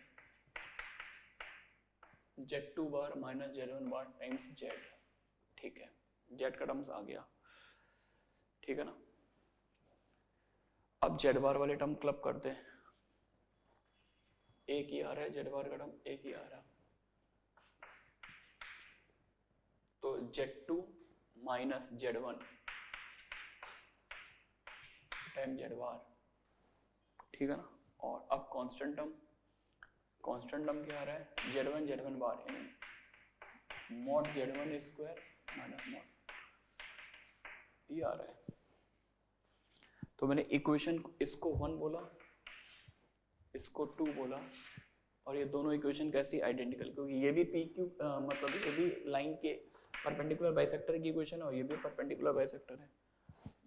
Z two bar minus Z one bar times Z, ठीक है, जेड का टर्म्स आ गया, ठीक है ना। अब जेड बार वाले टर्म क्लब करते हैं, एक ही आ रहा है, जेड बार का टर्म एक ही आ रहा है, तो Z two minus Z one time Z bar, ठीक है ना। और अब कांस्टेंट टर्म क्या आ रहा है, जेड वन बार, यानी mod Z one square minus mod, ये आ रहा है। तो मैंने इक्वेशन इसको 1 बोला, इसको 2 बोला, और ये दोनों इक्वेशन कैसी, आइडेंटिकल, क्योंकि ये भी PQ मतलब ये भी लाइन के परपेंडिकुलर बाइसेक्टर की इक्वेशन है और ये भी परपेंडिकुलर बाइसेक्टर है,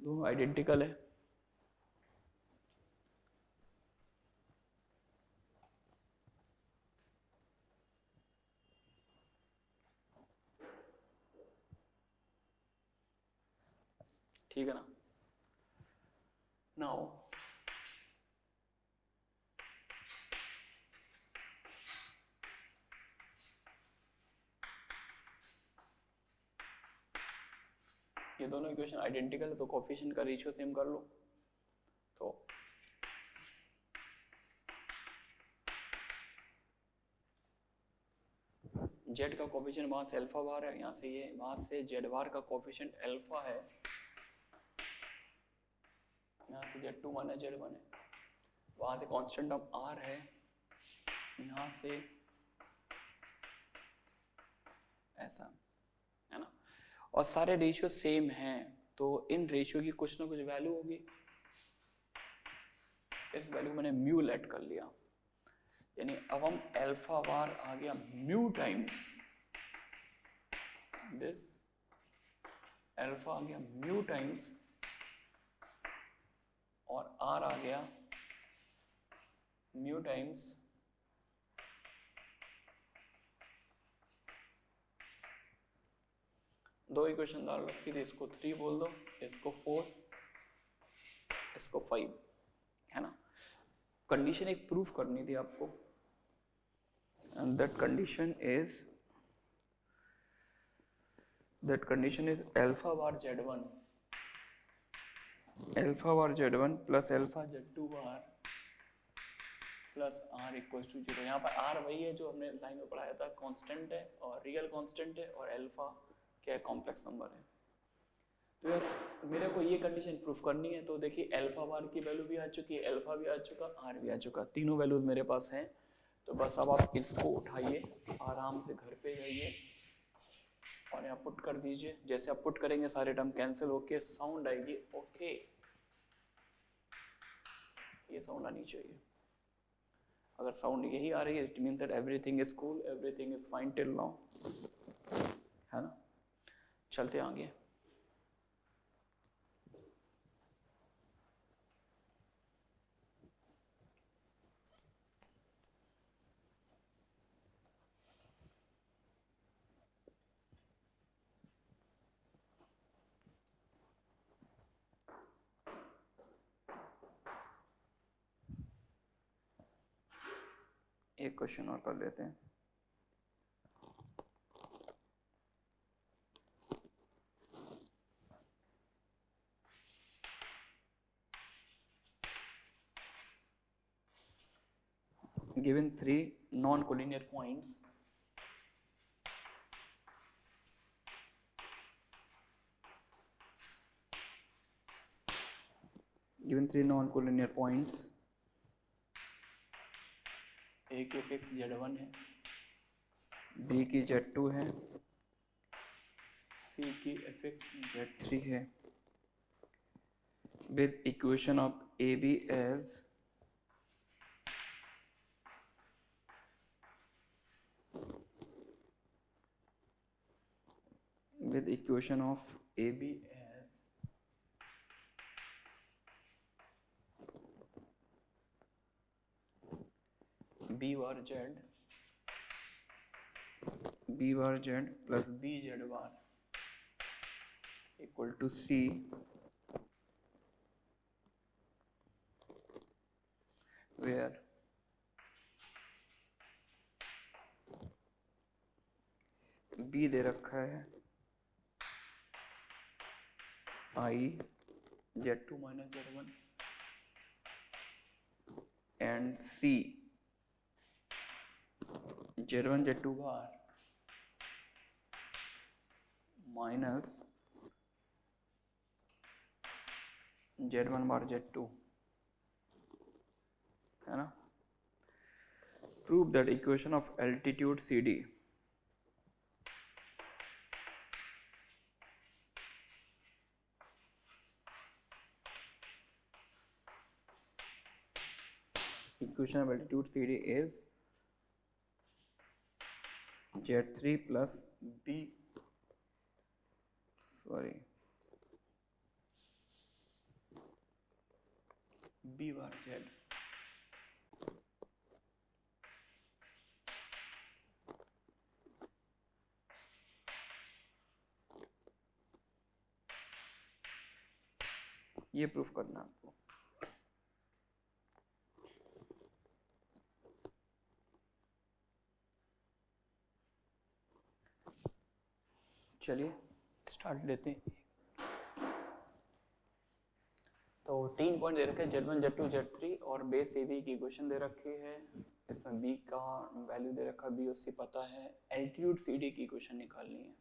दोनों आइडेंटिकल है। ठीक है ना। नाउ दोनों इक्वेशन आइडेंटिकल है तो कोफिशिएंट का रेशियो सेम कर लो। तो जेड का कोफिशिएंट वहां से अल्फा बार है, यहाँ से ये वहां से जेड बार का कोफिशिएंट अल्फा है, यहाँ से जेड टू माना जेड वन है, वहां से कांस्टेंट टर्म आर है, यहाँ से ऐसा है ना, और सारे रेशियो सेम हैं तो इन रेशियो की कुछ ना कुछ वैल्यू होगी। इस वैल्यू मैंने म्यू लेट कर लिया, यानी अब हम अल्फा बार आ गया म्यू टाइम्स दिस, अल्फा आ गया म्यू टाइम्स, और आर आ गया म्यू टाइम्स दो इक्वेशन डाल रखी थी, इसको 3 बोल दो, इसको 4, इसको 5, है ना। कंडीशन एक प्रूफ करनी थी आपको, and that condition is alpha bar z1 plus alpha z2 bar plus r equal to 0। यहाँ पर r वही है जो हमने लाइन में पढ़ाया था, कांस्टेंट है और रियल कांस्टेंट है, और अल्फा क्या है, कॉम्प्लेक्स नंबर है। तो यार मेरे को ये कंडीशन प्रूफ करनी है, तो देखिए अल्फा बार की वैल्यू भी आ चुकी है, अल्फा भी आ चुका, आर भी आ चुका, तीनों वैल्यूज मेरे पास हैं। तो बस अब आप इसको उठाइए, आराम से घर पे जाइए और यहाँ पुट कर दीजिए। जैसे आप पुट करेंगे सारे टर्म कैंसिल होके साउंड आएगी ओके, ये साउंड आनी चाहिए। अगर साउंड यही आ रही है it means that everything is cool, everything is fine till now, है ना। चलते आगे। एक क्वेश्चन और कर लेते हैं। Given 3 non-collinear points, A की फिक्स Z1 है, B की Z2 है, C की fx Z3 है, with equation of AB as B bar Z plus BZ bar equal to C, where B दे रखा है I Z2 minus Z1 and C Z1 Z2 bar minus Z1 bar Z2, है ना। Prove that equation of altitude CD is Z3 plus B bar Z ये proof करना आपको। चलिए start लेते हैं। तो 3 पॉइंट दे रखे हैं, Z1 Z2 Z3 और बेस AB की इक्वेशन दे रखी है, इसमें B का वैल्यू दे रखा है, B उससे पता है, एल्टीट्यूड CD की इक्वेशन निकालनी है।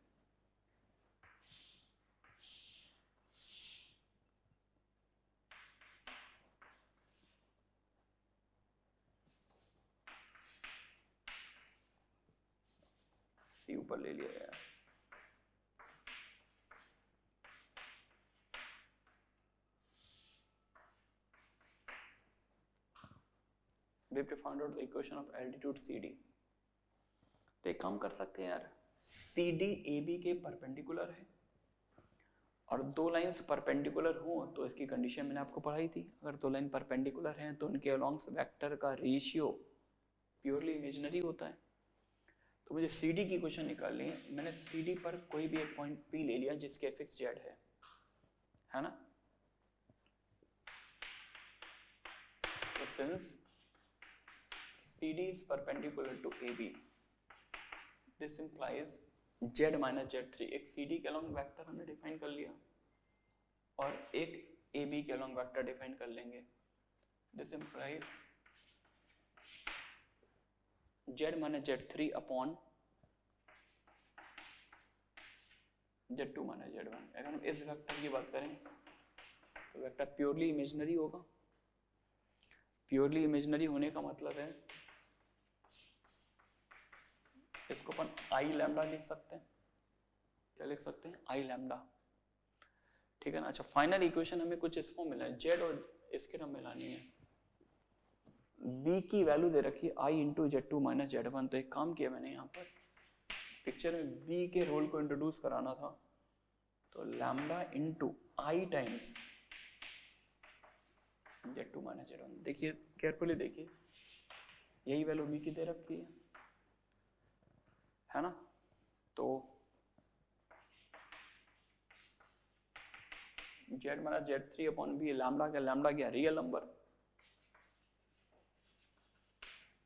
C ऊपर ले लिया यार, we have to find out the equation of altitude CD। तो एक काम कर सकते हैं यार, CD AB के परपेंडिकुलर है और दो लाइंस परपेंडिकुलर हो तो इसकी कंडीशन मैंने आपको पढ़ाई थी, अगर दो लाइन परपेंडिकुलर हैं तो उनके अलॉन्ग्स वेक्टर का रेशियो प्योरली इमेजिनरी होता है। तो मुझे CD की इक्वेशन निकालनी है, मैंने CD पर कोई भी एक पॉइंट P ले लिया जिसके एफिक्स Z है ना। तो since CD is perpendicular to AB, this implies Z minus Z3, एक CD के अलॉन्ग वेक्टर हमने डिफाइन कर लिया और एक AB के अलॉन्ग वेक्टर डिफाइन कर लेंगे। This implies Z minus Z3 upon Z2 minus Z1। अगर हम इस वेक्टर की बात करें तो वेक्टर प्योरली इमेजिनरी होगा। प्योरली इमेजिनरी होने का मतलब है इसको अपन आई लैम्डा लिख सकते हैं, क्या लिख सकते हैं, आई लैम्डा, ठीक है ना। अच्छा, फाइनल इक्वेशन हमें कुछ इसको मिला है, जेड और इसके नाम मिलानी है। बी की वैल्यू दे रखी है आई इंटू Z2 माइनस Z1। तो एक काम किया मैंने यहाँ पर पिक्चर में बी के रोल को इंट्रोड्यूस कराना था, तो लैम्डा इंटू आई टाइम्स Z2 माइनस Z1। देखिए केयरफुली देखिए, यही वैल्यू बी की दे रखी है ना। तो Z minus Z3 upon B, lambda क्या रियल नंबर,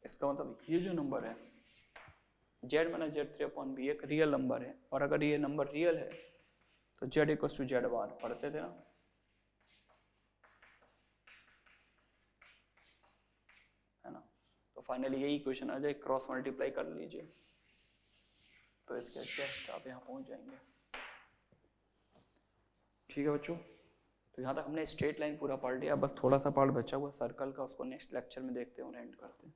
इसका मतलब ये जो नंबर है Z minus Z3 upon B एक रियल नंबर है, और अगर ये नंबर रियल है तो Z equals to Z bar, पढ़ते थे ना। है ना। तो फाइनली यही इक्वेशन आ जाए, क्रॉस मल्टीप्लाई कर लीजिए तो इसके जस्ट आप यहाँ पहुँच जाएंगे। ठीक है बच्चों, तो यहाँ तक हमने स्ट्रेट लाइन पूरा पढ़ लिया, बस थोड़ा सा पार्ट बचा हुआ सर्कल का, उसको नेक्स्ट लेक्चर में देखते हैं और एंड करते हैं।